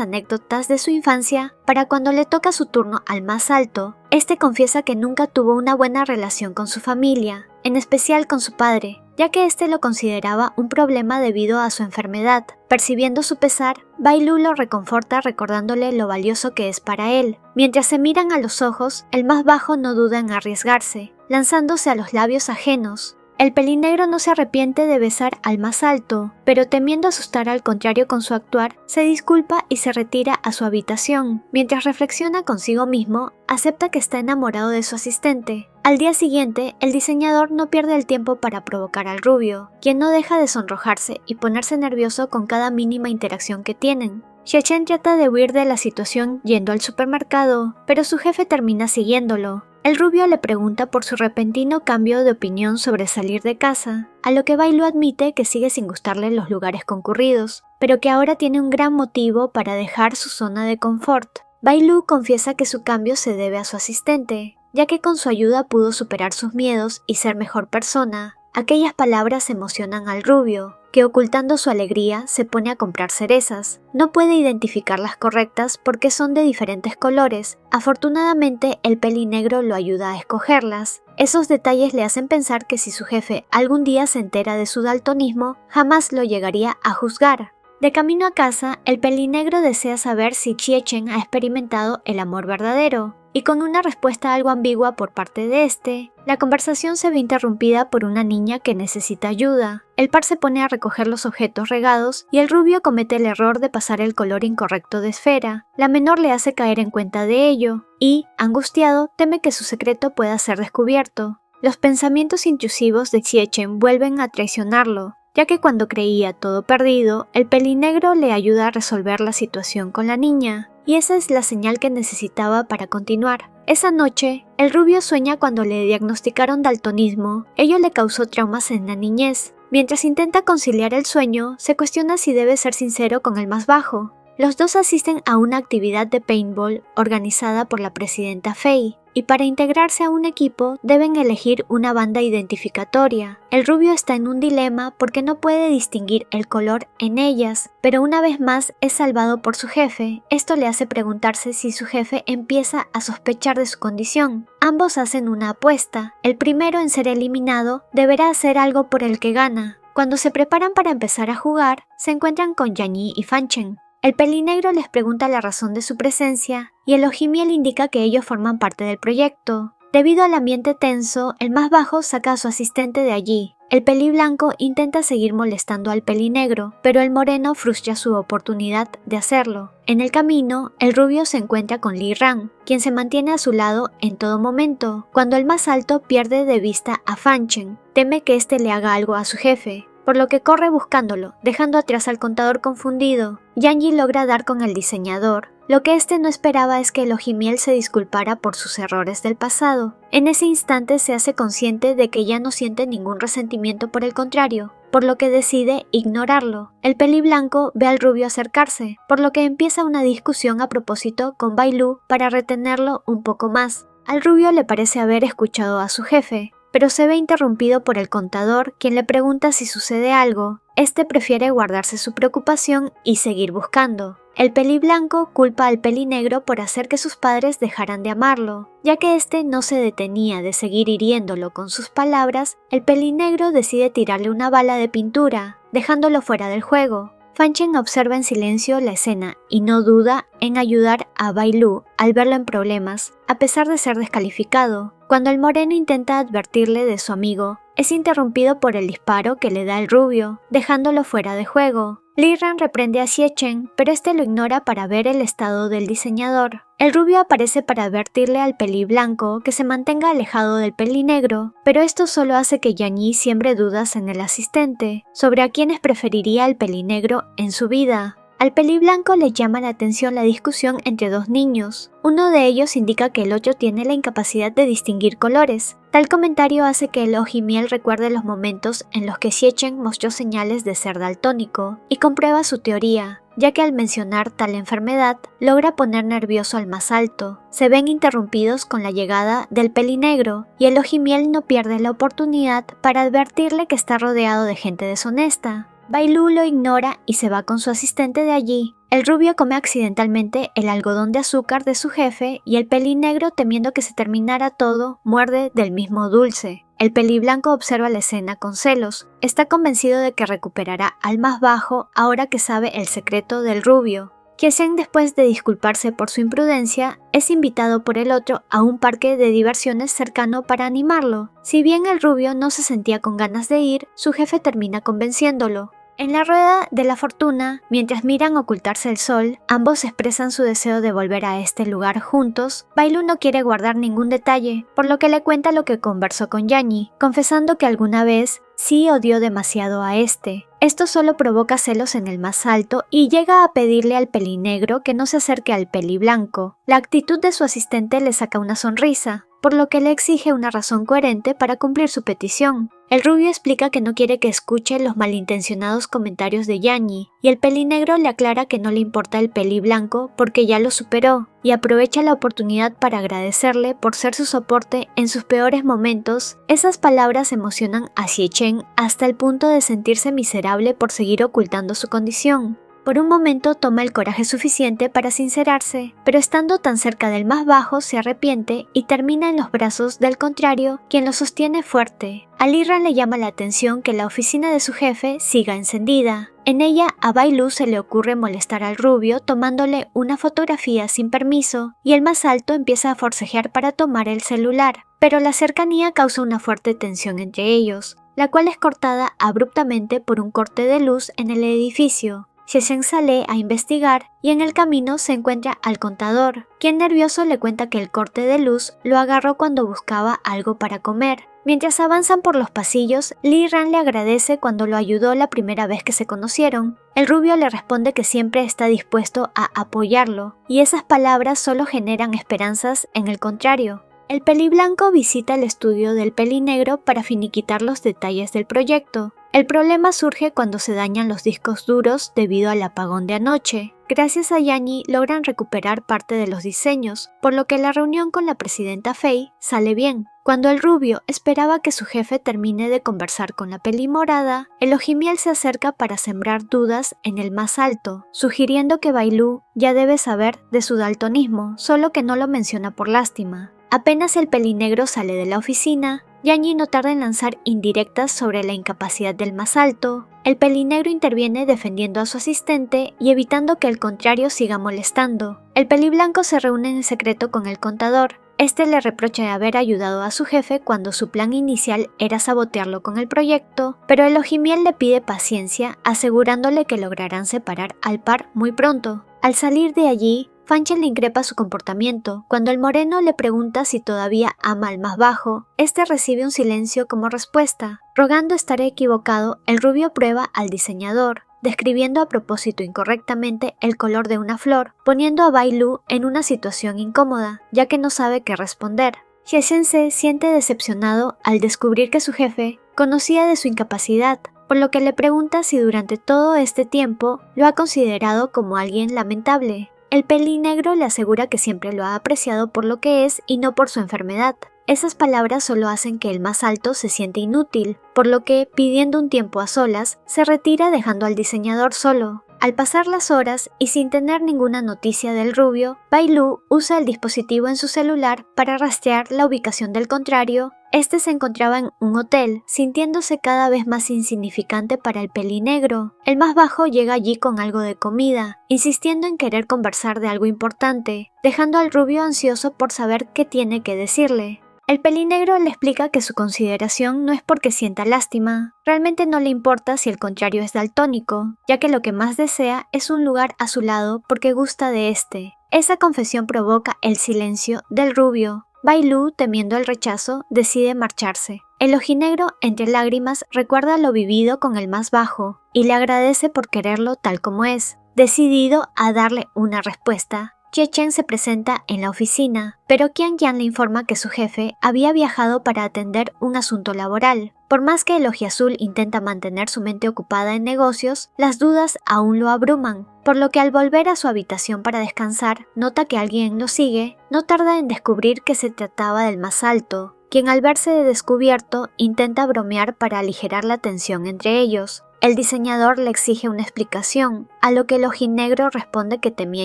anécdotas de su infancia para cuando le toca su turno al más alto. Este confiesa que nunca tuvo una buena relación con su familia, en especial con su padre, ya que este lo consideraba un problema debido a su enfermedad. Percibiendo su pesar, Bai Lu lo reconforta recordándole lo valioso que es para él. Mientras se miran a los ojos, el más bajo no duda en arriesgarse, lanzándose a los labios ajenos. El pelinegro no se arrepiente de besar al más alto, pero temiendo asustar al contrario con su actuar, se disculpa y se retira a su habitación. Mientras reflexiona consigo mismo, acepta que está enamorado de su asistente. Al día siguiente, el diseñador no pierde el tiempo para provocar al rubio, quien no deja de sonrojarse y ponerse nervioso con cada mínima interacción que tienen. Xie Chen trata de huir de la situación yendo al supermercado, pero su jefe termina siguiéndolo. El rubio le pregunta por su repentino cambio de opinión sobre salir de casa, a lo que Bai Lu admite que sigue sin gustarle los lugares concurridos, pero que ahora tiene un gran motivo para dejar su zona de confort. Bai Lu confiesa que su cambio se debe a su asistente, ya que con su ayuda pudo superar sus miedos y ser mejor persona. Aquellas palabras emocionan al rubio, que ocultando su alegría se pone a comprar cerezas. No puede identificar las correctas porque son de diferentes colores. Afortunadamente, el pelinegro lo ayuda a escogerlas. Esos detalles le hacen pensar que si su jefe algún día se entera de su daltonismo, jamás lo llegaría a juzgar. De camino a casa, el pelinegro desea saber si Xie Chen ha experimentado el amor verdadero, y con una respuesta algo ambigua por parte de este, la conversación se ve interrumpida por una niña que necesita ayuda. El par se pone a recoger los objetos regados y el rubio comete el error de pasar el color incorrecto de esfera. La menor le hace caer en cuenta de ello y, angustiado, teme que su secreto pueda ser descubierto. Los pensamientos intrusivos de Xie Chen vuelven a traicionarlo, ya que cuando creía todo perdido, el pelinegro le ayuda a resolver la situación con la niña, y esa es la señal que necesitaba para continuar. Esa noche, el rubio sueña cuando le diagnosticaron daltonismo. Ello le causó traumas en la niñez. Mientras intenta conciliar el sueño, se cuestiona si debe ser sincero con el más bajo. Los dos asisten a una actividad de paintball organizada por la presidenta Fei, y para integrarse a un equipo deben elegir una banda identificatoria. El rubio está en un dilema porque no puede distinguir el color en ellas, pero una vez más es salvado por su jefe. Esto le hace preguntarse si su jefe empieza a sospechar de su condición. Ambos hacen una apuesta. El primero en ser eliminado deberá hacer algo por el que gana. Cuando se preparan para empezar a jugar, se encuentran con Yang Yi y Fan Chen. El pelinegro les pregunta la razón de su presencia y el ojimiel indica que ellos forman parte del proyecto. Debido al ambiente tenso, el más bajo saca a su asistente de allí. El peliblanco intenta seguir molestando al pelinegro, pero el moreno frustra su oportunidad de hacerlo. En el camino, el rubio se encuentra con Li Ran, quien se mantiene a su lado en todo momento. Cuando el más alto pierde de vista a Fan Chen, teme que éste le haga algo a su jefe, por lo que corre buscándolo, dejando atrás al contador confundido. Yang Yi logra dar con el diseñador. Lo que este no esperaba es que el ojimiel se disculpara por sus errores del pasado. En ese instante se hace consciente de que ya no siente ningún resentimiento por el contrario, por lo que decide ignorarlo. El peliblanco ve al rubio acercarse, por lo que empieza una discusión a propósito con Bai Lu para retenerlo un poco más. Al rubio le parece haber escuchado a su jefe, pero se ve interrumpido por el contador, quien le pregunta si sucede algo. Este prefiere guardarse su preocupación y seguir buscando. El peliblanco culpa al pelinegro por hacer que sus padres dejaran de amarlo. Ya que este no se detenía de seguir hiriéndolo con sus palabras, el pelinegro decide tirarle una bala de pintura, dejándolo fuera del juego. Fan Chen observa en silencio la escena y no duda en ayudar a Bai Lu al verlo en problemas, a pesar de ser descalificado. Cuando el moreno intenta advertirle de su amigo, es interrumpido por el disparo que le da el rubio, dejándolo fuera de juego. Li Ran reprende a Xie Chen, pero este lo ignora para ver el estado del diseñador. El rubio aparece para advertirle al peliblanco que se mantenga alejado del pelinegro, pero esto solo hace que Yang Yi siembre dudas en el asistente sobre a quiénes preferiría el pelinegro en su vida. Al peliblanco le llama la atención la discusión entre dos niños. Uno de ellos indica que el otro tiene la incapacidad de distinguir colores. Tal comentario hace que el ojimiel recuerde los momentos en los que Xie Chen mostró señales de ser daltónico y comprueba su teoría, ya que al mencionar tal enfermedad logra poner nervioso al más alto. Se ven interrumpidos con la llegada del pelinegro y el ojimiel no pierde la oportunidad para advertirle que está rodeado de gente deshonesta. Bailu lo ignora y se va con su asistente de allí. El rubio come accidentalmente el algodón de azúcar de su jefe y el pelinegro, temiendo que se terminara todo, muerde del mismo dulce. El peliblanco observa la escena con celos. Está convencido de que recuperará al más bajo ahora que sabe el secreto del rubio. Kiesen, después de disculparse por su imprudencia, es invitado por el otro a un parque de diversiones cercano para animarlo. Si bien el rubio no se sentía con ganas de ir, su jefe termina convenciéndolo. En la rueda de la fortuna, mientras miran ocultarse el sol, ambos expresan su deseo de volver a este lugar juntos. Bailu no quiere guardar ningún detalle, por lo que le cuenta lo que conversó con Yanyi, confesando que alguna vez sí odió demasiado a este. Esto solo provoca celos en el más alto y llega a pedirle al pelinegro que no se acerque al peliblanco. La actitud de su asistente le saca una sonrisa, por lo que le exige una razón coherente para cumplir su petición. El rubio explica que no quiere que escuche los malintencionados comentarios de Yanyi, y el pelinegro le aclara que no le importa el peliblanco porque ya lo superó, y aprovecha la oportunidad para agradecerle por ser su soporte en sus peores momentos. Esas palabras emocionan a Xie hasta el punto de sentirse miserable por seguir ocultando su condición. Por un momento toma el coraje suficiente para sincerarse, pero estando tan cerca del más bajo se arrepiente y termina en los brazos del contrario, quien lo sostiene fuerte. A Li-Ran le llama la atención que la oficina de su jefe siga encendida. En ella a Bailu se le ocurre molestar al rubio tomándole una fotografía sin permiso, y el más alto empieza a forcejear para tomar el celular, pero la cercanía causa una fuerte tensión entre ellos, la cual es cortada abruptamente por un corte de luz en el edificio. Xie sale a investigar y en el camino se encuentra al contador, quien nervioso le cuenta que el corte de luz lo agarró cuando buscaba algo para comer. Mientras avanzan por los pasillos, Li-Ran le agradece cuando lo ayudó la primera vez que se conocieron. El rubio le responde que siempre está dispuesto a apoyarlo, y esas palabras solo generan esperanzas en el contrario. El peliblanco visita el estudio del pelinegro para finiquitar los detalles del proyecto. El problema surge cuando se dañan los discos duros debido al apagón de anoche. Gracias a Yanyi logran recuperar parte de los diseños, por lo que la reunión con la presidenta Fei sale bien. Cuando el rubio esperaba que su jefe termine de conversar con la pelimorada, el ojimiel se acerca para sembrar dudas en el más alto, sugiriendo que Bailu ya debe saber de su daltonismo, solo que no lo menciona por lástima. Apenas el pelinegro sale de la oficina, Yanyi no tarda en lanzar indirectas sobre la incapacidad del más alto. El pelinegro interviene defendiendo a su asistente y evitando que el contrario siga molestando. El peliblanco se reúne en secreto con el contador. Este le reprocha de haber ayudado a su jefe cuando su plan inicial era sabotearlo con el proyecto, pero el ojimiel le pide paciencia, asegurándole que lograrán separar al par muy pronto. Al salir de allí, Fanchen le increpa su comportamiento. Cuando el moreno le pregunta si todavía ama al más bajo, este recibe un silencio como respuesta. Rogando estar equivocado, el rubio prueba al diseñador, describiendo a propósito incorrectamente el color de una flor, poniendo a Bailu en una situación incómoda, ya que no sabe qué responder. Xie se siente decepcionado al descubrir que su jefe conocía de su incapacidad, por lo que le pregunta si durante todo este tiempo lo ha considerado como alguien lamentable. El pelinegro le asegura que siempre lo ha apreciado por lo que es y no por su enfermedad. Esas palabras solo hacen que el más alto se siente inútil, por lo que, pidiendo un tiempo a solas, se retira dejando al diseñador solo. Al pasar las horas y sin tener ninguna noticia del rubio, Bailu usa el dispositivo en su celular para rastrear la ubicación del contrario. Este se encontraba en un hotel, sintiéndose cada vez más insignificante para el pelinegro. El más bajo llega allí con algo de comida, insistiendo en querer conversar de algo importante, dejando al rubio ansioso por saber qué tiene que decirle. El pelinegro le explica que su consideración no es porque sienta lástima, realmente no le importa si el contrario es daltónico, ya que lo que más desea es un lugar a su lado porque gusta de este. Esa confesión provoca el silencio del rubio. Bailu, temiendo el rechazo, decide marcharse. El ojinegro, entre lágrimas, recuerda lo vivido con el más bajo y le agradece por quererlo tal como es. Decidido a darle una respuesta, Xie se presenta en la oficina, pero Qian Yan le informa que su jefe había viajado para atender un asunto laboral. Por más que el ojiazul intenta mantener su mente ocupada en negocios, las dudas aún lo abruman, por lo que al volver a su habitación para descansar, nota que alguien lo sigue. No tarda en descubrir que se trataba del más alto, quien al verse descubierto intenta bromear para aligerar la tensión entre ellos. El diseñador le exige una explicación, a lo que el ojinegro responde que temía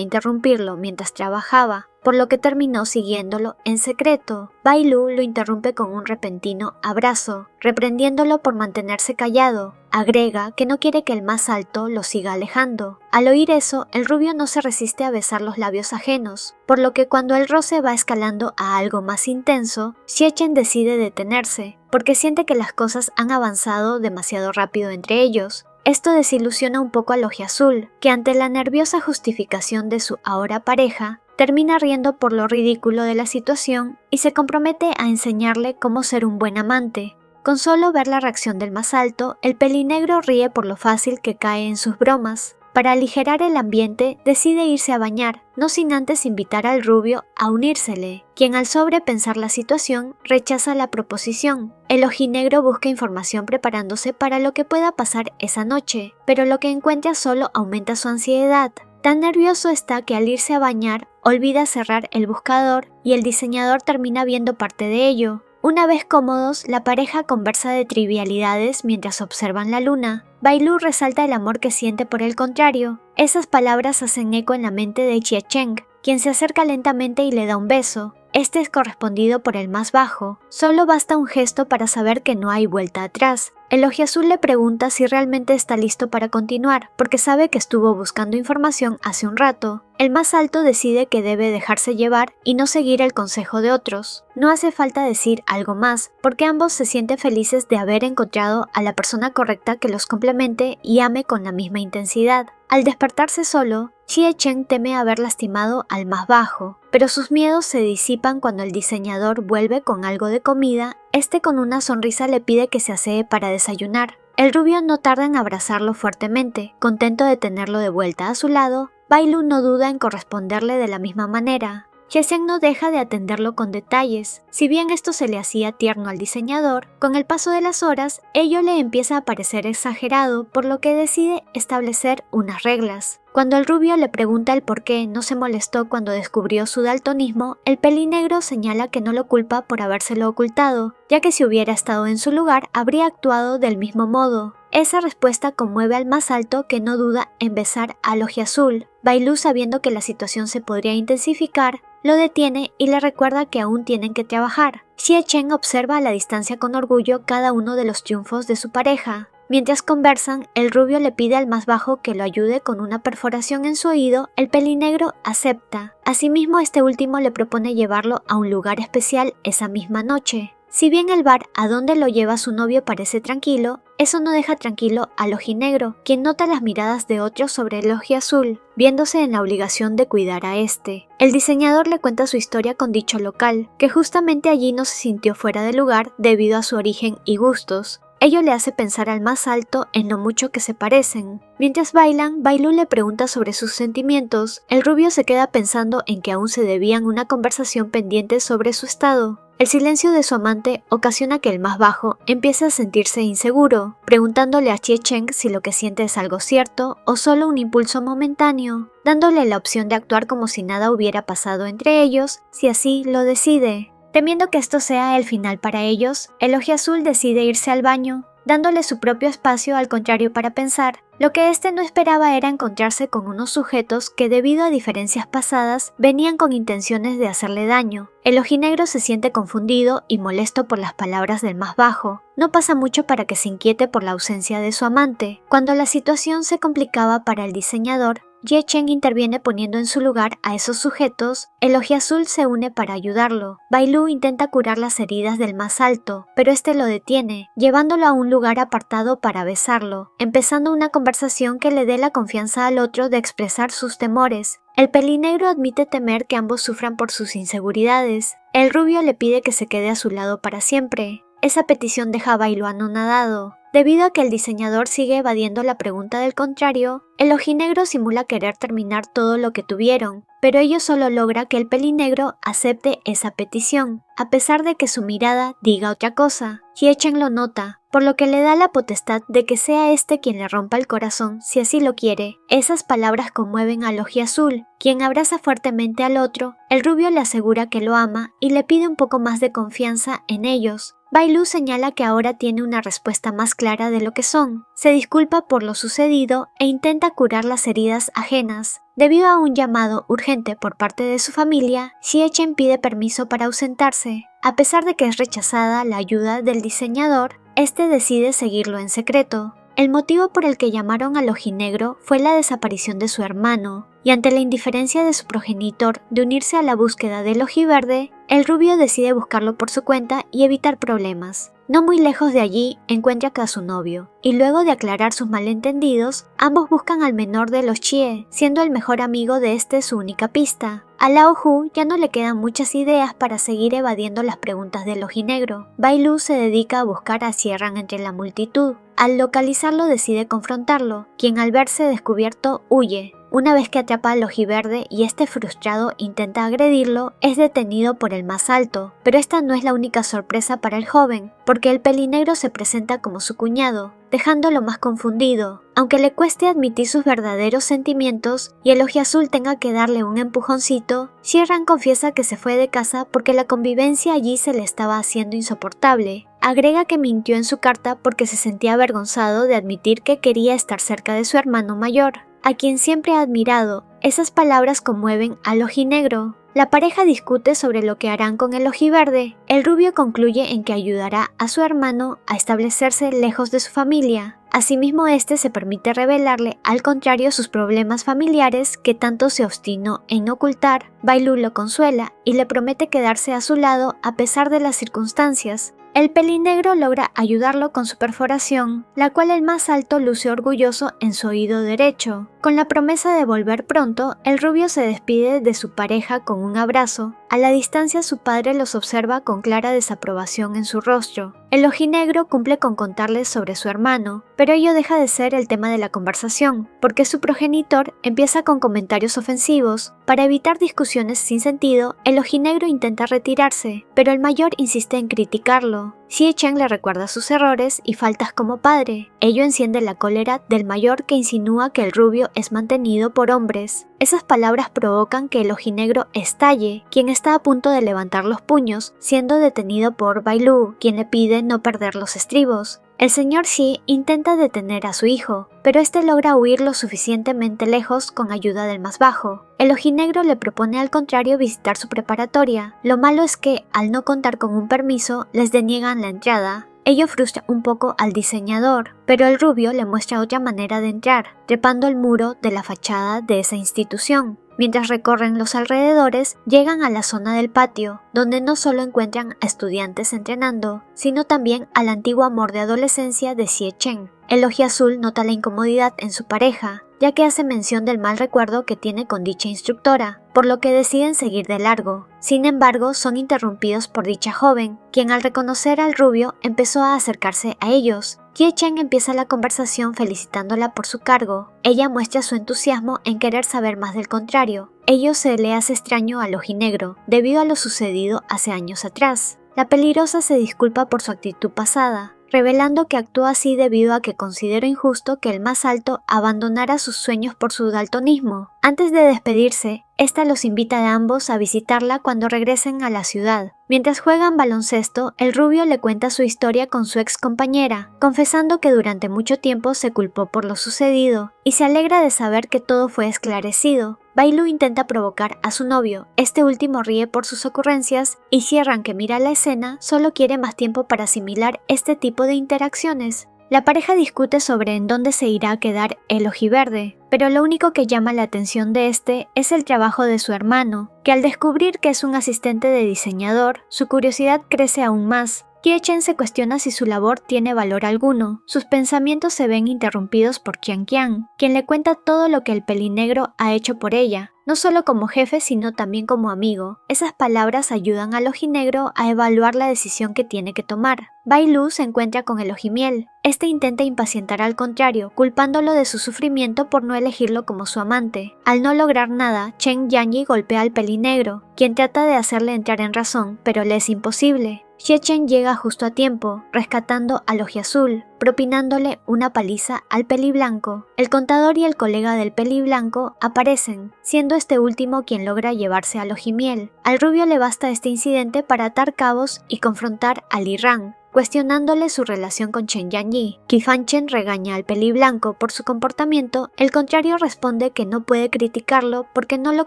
interrumpirlo mientras trabajaba, por lo que terminó siguiéndolo en secreto. Bai Lu lo interrumpe con un repentino abrazo, reprendiéndolo por mantenerse callado. Agrega que no quiere que el más alto lo siga alejando. Al oír eso, el rubio no se resiste a besar los labios ajenos, por lo que cuando el roce va escalando a algo más intenso, Xie Chen decide detenerse, porque siente que las cosas han avanzado demasiado rápido entre ellos. Esto desilusiona un poco al ojiazul, que ante la nerviosa justificación de su ahora pareja, termina riendo por lo ridículo de la situación y se compromete a enseñarle cómo ser un buen amante. Con solo ver la reacción del más alto, el pelinegro ríe por lo fácil que cae en sus bromas. Para aligerar el ambiente, decide irse a bañar, no sin antes invitar al rubio a unírsele, quien al sobrepensar la situación rechaza la proposición. El ojinegro busca información preparándose para lo que pueda pasar esa noche, pero lo que encuentra solo aumenta su ansiedad. Tan nervioso está que al irse a bañar, olvida cerrar el buscador y el diseñador termina viendo parte de ello. Una vez cómodos, la pareja conversa de trivialidades mientras observan la luna. Bai Lu resalta el amor que siente por el contrario. Esas palabras hacen eco en la mente de Xie Chen, quien se acerca lentamente y le da un beso. Este es correspondido por el más bajo. Solo basta un gesto para saber que no hay vuelta atrás. El ojiazul le pregunta si realmente está listo para continuar, porque sabe que estuvo buscando información hace un rato. El más alto decide que debe dejarse llevar y no seguir el consejo de otros. No hace falta decir algo más, porque ambos se sienten felices de haber encontrado a la persona correcta que los complemente y ame con la misma intensidad. Al despertarse solo, Xie Chen teme haber lastimado al más bajo, pero sus miedos se disipan cuando el diseñador vuelve con algo de comida. Este con una sonrisa le pide que se asee para desayunar. El rubio no tarda en abrazarlo fuertemente, contento de tenerlo de vuelta a su lado. Bai Lu no duda en corresponderle de la misma manera. Xie Chen no deja de atenderlo con detalles. Si bien esto se le hacía tierno al diseñador, con el paso de las horas, ello le empieza a parecer exagerado, por lo que decide establecer unas reglas. Cuando el rubio le pregunta el por qué no se molestó cuando descubrió su daltonismo, el pelinegro señala que no lo culpa por habérselo ocultado, ya que si hubiera estado en su lugar habría actuado del mismo modo. Esa respuesta conmueve al más alto, que no duda en besar al ojiazul. Bai Lu, sabiendo que la situación se podría intensificar, lo detiene y le recuerda que aún tienen que trabajar. Xie Chen observa a la distancia con orgullo cada uno de los triunfos de su pareja. Mientras conversan, el rubio le pide al más bajo que lo ayude con una perforación en su oído. El pelinegro acepta. Asimismo, este último le propone llevarlo a un lugar especial esa misma noche. Si bien el bar a donde lo lleva su novio parece tranquilo, eso no deja tranquilo al ojinegro, quien nota las miradas de otros sobre el ojiazul, viéndose en la obligación de cuidar a este. El diseñador le cuenta su historia con dicho local, que justamente allí no se sintió fuera de lugar debido a su origen y gustos. Ello le hace pensar al más alto en lo mucho que se parecen. Mientras bailan, Bai Lu le pregunta sobre sus sentimientos. El rubio se queda pensando en que aún se debían una conversación pendiente sobre su estado. El silencio de su amante ocasiona que el más bajo empiece a sentirse inseguro, preguntándole a Xie Chen si lo que siente es algo cierto o solo un impulso momentáneo, dándole la opción de actuar como si nada hubiera pasado entre ellos, si así lo decide. Temiendo que esto sea el final para ellos, el ojiazul decide irse al baño, dándole su propio espacio al contrario para pensar. Lo que este no esperaba era encontrarse con unos sujetos que, debido a diferencias pasadas, venían con intenciones de hacerle daño. El ojinegro se siente confundido y molesto por las palabras del más bajo. No pasa mucho para que se inquiete por la ausencia de su amante. Cuando la situación se complicaba para el diseñador, Xie Chen interviene poniendo en su lugar a esos sujetos. El ojiazul se une para ayudarlo. Bai Lu intenta curar las heridas del más alto, pero este lo detiene, llevándolo a un lugar apartado para besarlo, empezando una conversación que le dé la confianza al otro de expresar sus temores. El pelinegro admite temer que ambos sufran por sus inseguridades. El rubio le pide que se quede a su lado para siempre. Esa petición deja a Bai Lu anonadado. Debido a que el diseñador sigue evadiendo la pregunta del contrario, el ojinegro simula querer terminar todo lo que tuvieron, pero ello solo logra que el pelinegro acepte esa petición, a pesar de que su mirada diga otra cosa. Xie Chen lo nota, por lo que le da la potestad de que sea este quien le rompa el corazón si así lo quiere. Esas palabras conmueven al ojiazul, quien abraza fuertemente al otro. El rubio le asegura que lo ama y le pide un poco más de confianza en ellos. Bailu señala que ahora tiene una respuesta más clara de lo que son, se disculpa por lo sucedido e intenta curar las heridas ajenas. Debido a un llamado urgente por parte de su familia, Xie-chen pide permiso para ausentarse. A pesar de que es rechazada la ayuda del diseñador, este decide seguirlo en secreto. El motivo por el que llamaron al ojinegro fue la desaparición de su hermano, y ante la indiferencia de su progenitor de unirse a la búsqueda del ojiverde, el rubio decide buscarlo por su cuenta y evitar problemas. No muy lejos de allí encuentra a su novio, y luego de aclarar sus malentendidos, ambos buscan al menor de los Chie, siendo el mejor amigo de este su única pista. A Lao Hu ya no le quedan muchas ideas para seguir evadiendo las preguntas del ojinegro. Bailu se dedica a buscar a Xie-ran entre la multitud. Al localizarlo decide confrontarlo, quien al verse descubierto huye. Una vez que atrapa al ojiverde y este frustrado intenta agredirlo, es detenido por el más alto, pero esta no es la única sorpresa para el joven, porque el pelinegro se presenta como su cuñado, dejándolo más confundido. Aunque le cueste admitir sus verdaderos sentimientos y el ojiazul tenga que darle un empujoncito, Xie-ran confiesa que se fue de casa porque la convivencia allí se le estaba haciendo insoportable. Agrega que mintió en su carta porque se sentía avergonzado de admitir que quería estar cerca de su hermano mayor, a quien siempre ha admirado. Esas palabras conmueven al ojinegro. La pareja discute sobre lo que harán con el ojiverde. El rubio concluye en que ayudará a su hermano a establecerse lejos de su familia. Asimismo, este se permite revelarle al contrario sus problemas familiares que tanto se obstinó en ocultar. Bailu lo consuela y le promete quedarse a su lado a pesar de las circunstancias. El pelinegro logra ayudarlo con su perforación, la cual el más alto luce orgulloso en su oído derecho. Con la promesa de volver pronto, el rubio se despide de su pareja con un abrazo. A la distancia su padre los observa con clara desaprobación en su rostro. El ojinegro cumple con contarles sobre su hermano, pero ello deja de ser el tema de la conversación, porque su progenitor empieza con comentarios ofensivos. Para evitar discusiones sin sentido, el ojinegro intenta retirarse, pero el mayor insiste en criticarlo. Xie-chen le recuerda sus errores y faltas como padre. Ello enciende la cólera del mayor, que insinúa que el rubio es mantenido por hombres. Esas palabras provocan que el ojinegro estalle, quien está a punto de levantar los puños, siendo detenido por Bailu, quien le pide no perder los estribos. El señor Xi intenta detener a su hijo, pero este logra huir lo suficientemente lejos con ayuda del más bajo. El ojinegro le propone al contrario visitar su preparatoria. Lo malo es que, al no contar con un permiso, les deniegan la entrada. Ello frustra un poco al diseñador, pero el rubio le muestra otra manera de entrar, trepando el muro de la fachada de esa institución. Mientras recorren los alrededores, llegan a la zona del patio, donde no solo encuentran a estudiantes entrenando, sino también al antiguo amor de adolescencia de Xie-chen. El ojiazul nota la incomodidad en su pareja, ya que hace mención del mal recuerdo que tiene con dicha instructora, por lo que deciden seguir de largo. Sin embargo, son interrumpidos por dicha joven, quien al reconocer al rubio empezó a acercarse a ellos. Xie-chen empieza la conversación felicitándola por su cargo. Ella muestra su entusiasmo en querer saber más del contrario. Ello se le hace extraño al ojinegro, debido a lo sucedido hace años atrás. La peligrosa se disculpa por su actitud pasada, revelando que actuó así debido a que consideró injusto que el más alto abandonara sus sueños por su daltonismo. Antes de despedirse, esta los invita a ambos a visitarla cuando regresen a la ciudad. Mientras juegan baloncesto, el rubio le cuenta su historia con su ex compañera, confesando que durante mucho tiempo se culpó por lo sucedido, y se alegra de saber que todo fue esclarecido. Bailu intenta provocar a su novio, este último ríe por sus ocurrencias, y Xie-ran, que mira la escena, solo quiere más tiempo para asimilar este tipo de interacciones. La pareja discute sobre en dónde se irá a quedar el ojiverde, pero lo único que llama la atención de este es el trabajo de su hermano, que al descubrir que es un asistente de diseñador, su curiosidad crece aún más. Xie-chen se cuestiona si su labor tiene valor alguno. Sus pensamientos se ven interrumpidos por Qian-qian, quien le cuenta todo lo que el pelinegro ha hecho por ella, no solo como jefe sino también como amigo. Esas palabras ayudan al ojinegro a evaluar la decisión que tiene que tomar. Bailu se encuentra con el ojimiel. Este intenta impacientar al contrario, culpándolo de su sufrimiento por no elegirlo como su amante. Al no lograr nada, Chen Yanyi golpea al pelinegro, quien trata de hacerle entrar en razón, pero le es imposible. Xie-chen llega justo a tiempo, rescatando al ojiazul, propinándole una paliza al peliblanco. El contador y el colega del peliblanco aparecen, siendo este último quien logra llevarse al ojimiel. Al rubio le basta este incidente para atar cabos y confrontar a Li Ran. cuestionándole su relación con Chen Yanyi. Qifan Chen regaña al peliblanco por su comportamiento, el contrario responde que no puede criticarlo porque no lo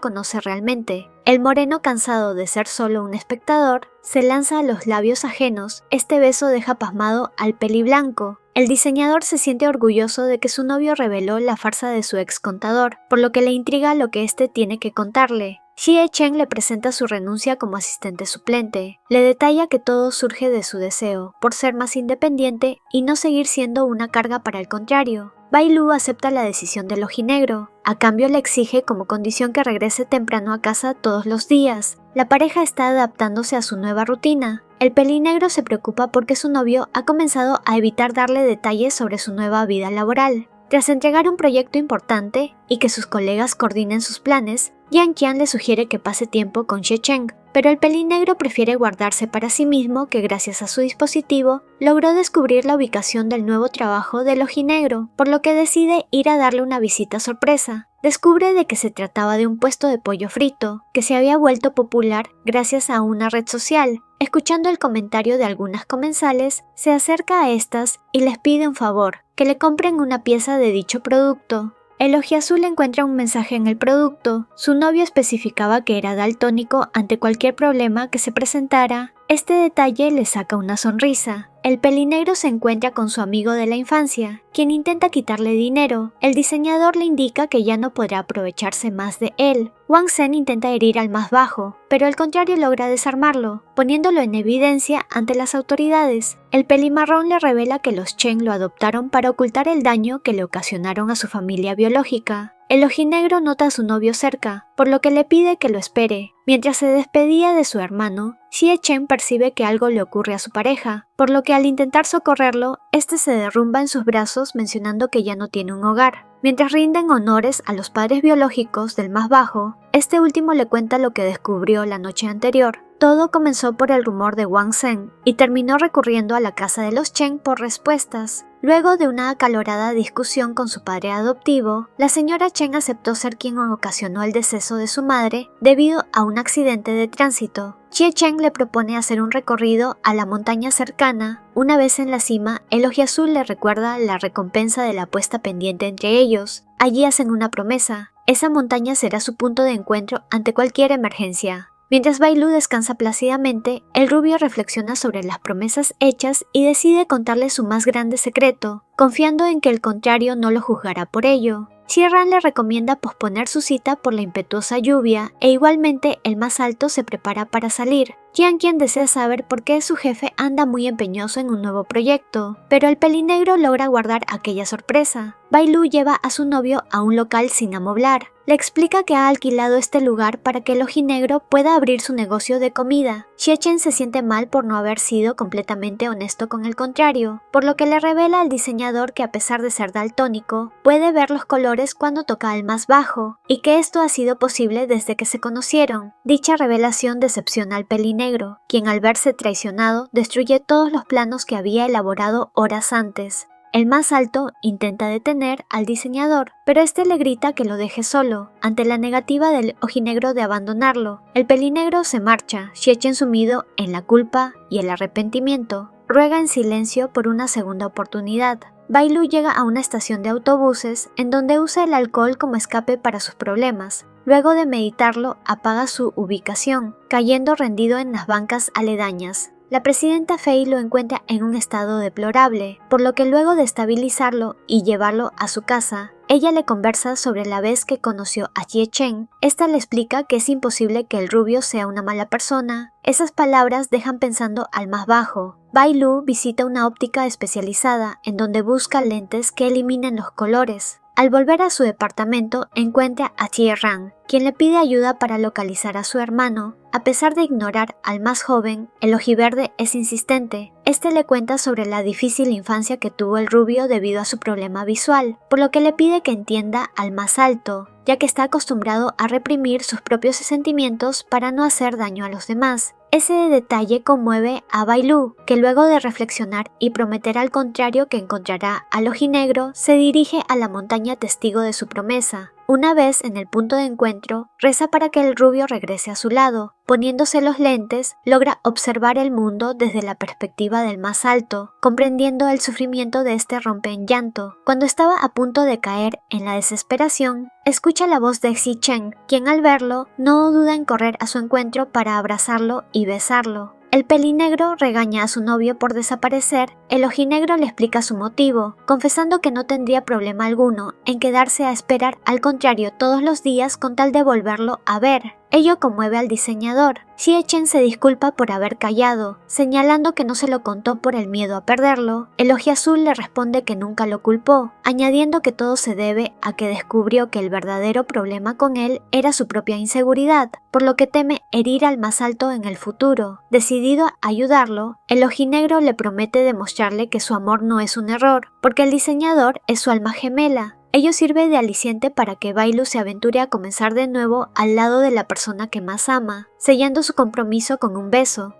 conoce realmente. El moreno, cansado de ser solo un espectador, se lanza a los labios ajenos. Este beso deja pasmado al peliblanco. El diseñador se siente orgulloso de que su novio reveló la farsa de su ex contador, por lo que le intriga lo que éste tiene que contarle. Xie Chen le presenta su renuncia como asistente suplente. Le detalla que todo surge de su deseo por ser más independiente y no seguir siendo una carga para el contrario. Bai Lu acepta la decisión del ojinegro. A cambio le exige como condición que regrese temprano a casa todos los días. La pareja está adaptándose a su nueva rutina. El pelinegro se preocupa porque su novio ha comenzado a evitar darle detalles sobre su nueva vida laboral. Tras entregar un proyecto importante y que sus colegas coordinen sus planes, Yang Qian le sugiere que pase tiempo con Xie Chen, pero el pelinegro prefiere guardarse para sí mismo que gracias a su dispositivo logró descubrir la ubicación del nuevo trabajo del ojinegro, por lo que decide ir a darle una visita sorpresa. Descubre de que se trataba de un puesto de pollo frito, que se había vuelto popular gracias a una red social. Escuchando el comentario de algunas comensales, se acerca a estas y les pide un favor, que le compren una pieza de dicho producto. El ojiazul encuentra un mensaje en el producto. Su novio especificaba que era daltónico ante cualquier problema que se presentara. Este detalle le saca una sonrisa. El pelinegro se encuentra con su amigo de la infancia, quien intenta quitarle dinero. El diseñador le indica que ya no podrá aprovecharse más de él. Wang Zhen intenta herir al más bajo, pero al contrario logra desarmarlo, poniéndolo en evidencia ante las autoridades. El pelimarrón le revela que los Chen lo adoptaron para ocultar el daño que le ocasionaron a su familia biológica. El ojinegro nota a su novio cerca, por lo que le pide que lo espere. Mientras se despedía de su hermano, Xie Chen percibe que algo le ocurre a su pareja, por lo que al intentar socorrerlo, este se derrumba en sus brazos mencionando que ya no tiene un hogar. Mientras rinden honores a los padres biológicos del más bajo, este último le cuenta lo que descubrió la noche anterior. Todo comenzó por el rumor de Wang Zhen y terminó recurriendo a la casa de los Chen por respuestas. Luego de una acalorada discusión con su padre adoptivo, la señora Chen aceptó ser quien ocasionó el deceso de su madre debido a un accidente de tránsito. Xie Chen le propone hacer un recorrido a la montaña cercana. Una vez en la cima, el ojiazul le recuerda la recompensa de la apuesta pendiente entre ellos. Allí hacen una promesa. Esa montaña será su punto de encuentro ante cualquier emergencia. Mientras Bai Lu descansa plácidamente, el rubio reflexiona sobre las promesas hechas y decide contarle su más grande secreto, confiando en que el contrario no lo juzgará por ello. Xie Ran le recomienda posponer su cita por la impetuosa lluvia e igualmente el más alto se prepara para salir. Jiang Qian desea saber por qué su jefe anda muy empeñoso en un nuevo proyecto, pero el pelinegro logra guardar aquella sorpresa. Bai Lu lleva a su novio a un local sin amoblar. Le explica que ha alquilado este lugar para que el ojinegro pueda abrir su negocio de comida. Xie Chen se siente mal por no haber sido completamente honesto con el contrario, por lo que le revela al diseñador que a pesar de ser daltónico, puede ver los colores cuando toca al más bajo, y que esto ha sido posible desde que se conocieron. Dicha revelación decepciona al pelinegro, quien al verse traicionado destruye todos los planos que había elaborado horas antes. El más alto intenta detener al diseñador, pero este le grita que lo deje solo. Ante la negativa del ojinegro de abandonarlo, el pelinegro se marcha, Xie Chen sumido en la culpa y el arrepentimiento. Ruega en silencio por una segunda oportunidad. Bai Lu llega a una estación de autobuses en donde usa el alcohol como escape para sus problemas. Luego de meditarlo, apaga su ubicación, cayendo rendido en las bancas aledañas. La presidenta Fei lo encuentra en un estado deplorable, por lo que luego de estabilizarlo y llevarlo a su casa, ella le conversa sobre la vez que conoció a Xie Chen. Esta le explica que es imposible que el rubio sea una mala persona. Esas palabras dejan pensando al más bajo. Bai Lu visita una óptica especializada en donde busca lentes que eliminen los colores. Al volver a su departamento, encuentra a Xie Ran, quien le pide ayuda para localizar a su hermano. A pesar de ignorar al más joven, el ojiverde es insistente. Este le cuenta sobre la difícil infancia que tuvo el rubio debido a su problema visual, por lo que le pide que entienda al más alto, ya que está acostumbrado a reprimir sus propios sentimientos para no hacer daño a los demás. Ese detalle conmueve a Bai Lu, que luego de reflexionar y prometer al contrario que encontrará al ojinegro, se dirige a la montaña testigo de su promesa. Una vez en el punto de encuentro, reza para que el rubio regrese a su lado. Poniéndose los lentes, logra observar el mundo desde la perspectiva del más alto, comprendiendo el sufrimiento de este rompe en llanto. Cuando estaba a punto de caer en la desesperación, escucha la voz de Xi Chen, quien al verlo no duda en correr a su encuentro para abrazarlo y besarlo. El pelinegro regaña a su novio por desaparecer, el ojinegro le explica su motivo, confesando que no tendría problema alguno en quedarse a esperar, al contrario todos los días con tal de volverlo a ver. Ello conmueve al diseñador. Xi Chen se disculpa por haber callado, señalando que no se lo contó por el miedo a perderlo. El ojiazul le responde que nunca lo culpó, añadiendo que todo se debe a que descubrió que el verdadero problema con él era su propia inseguridad, por lo que teme herir al más alto en el futuro. Decidido a ayudarlo, el ojinegro le promete demostrarle que su amor no es un error, porque el diseñador es su alma gemela. Ello sirve de aliciente para que Bailu se aventure a comenzar de nuevo al lado de la persona que más ama, sellando su compromiso con un beso.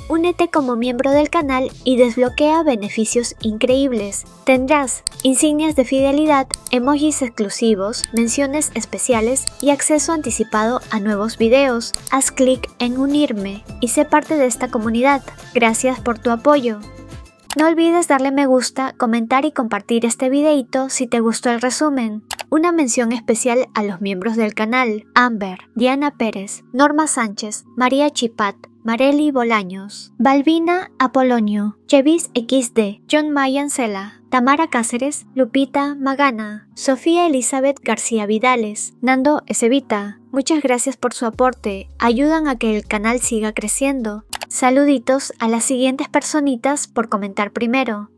Únete como miembro del canal y desbloquea beneficios increíbles. Tendrás insignias de fidelidad, emojis exclusivos, menciones especiales y acceso anticipado a nuevos videos. Haz clic en unirme y sé parte de esta comunidad. Gracias por tu apoyo. No olvides darle me gusta, comentar y compartir este videito si te gustó el resumen. Una mención especial a los miembros del canal: Amber, Diana Pérez, Norma Sánchez, María Chipat, Marely Bolaños, Balbina Apolonio, Chevis XD, John Mayancela, Tamara Cáceres, Lupita Magana, Sofía Elizabeth García Vidales, Nando Ezevita. Muchas gracias por su aporte, ayudan a que el canal siga creciendo. Saluditos a las siguientes personitas por comentar primero: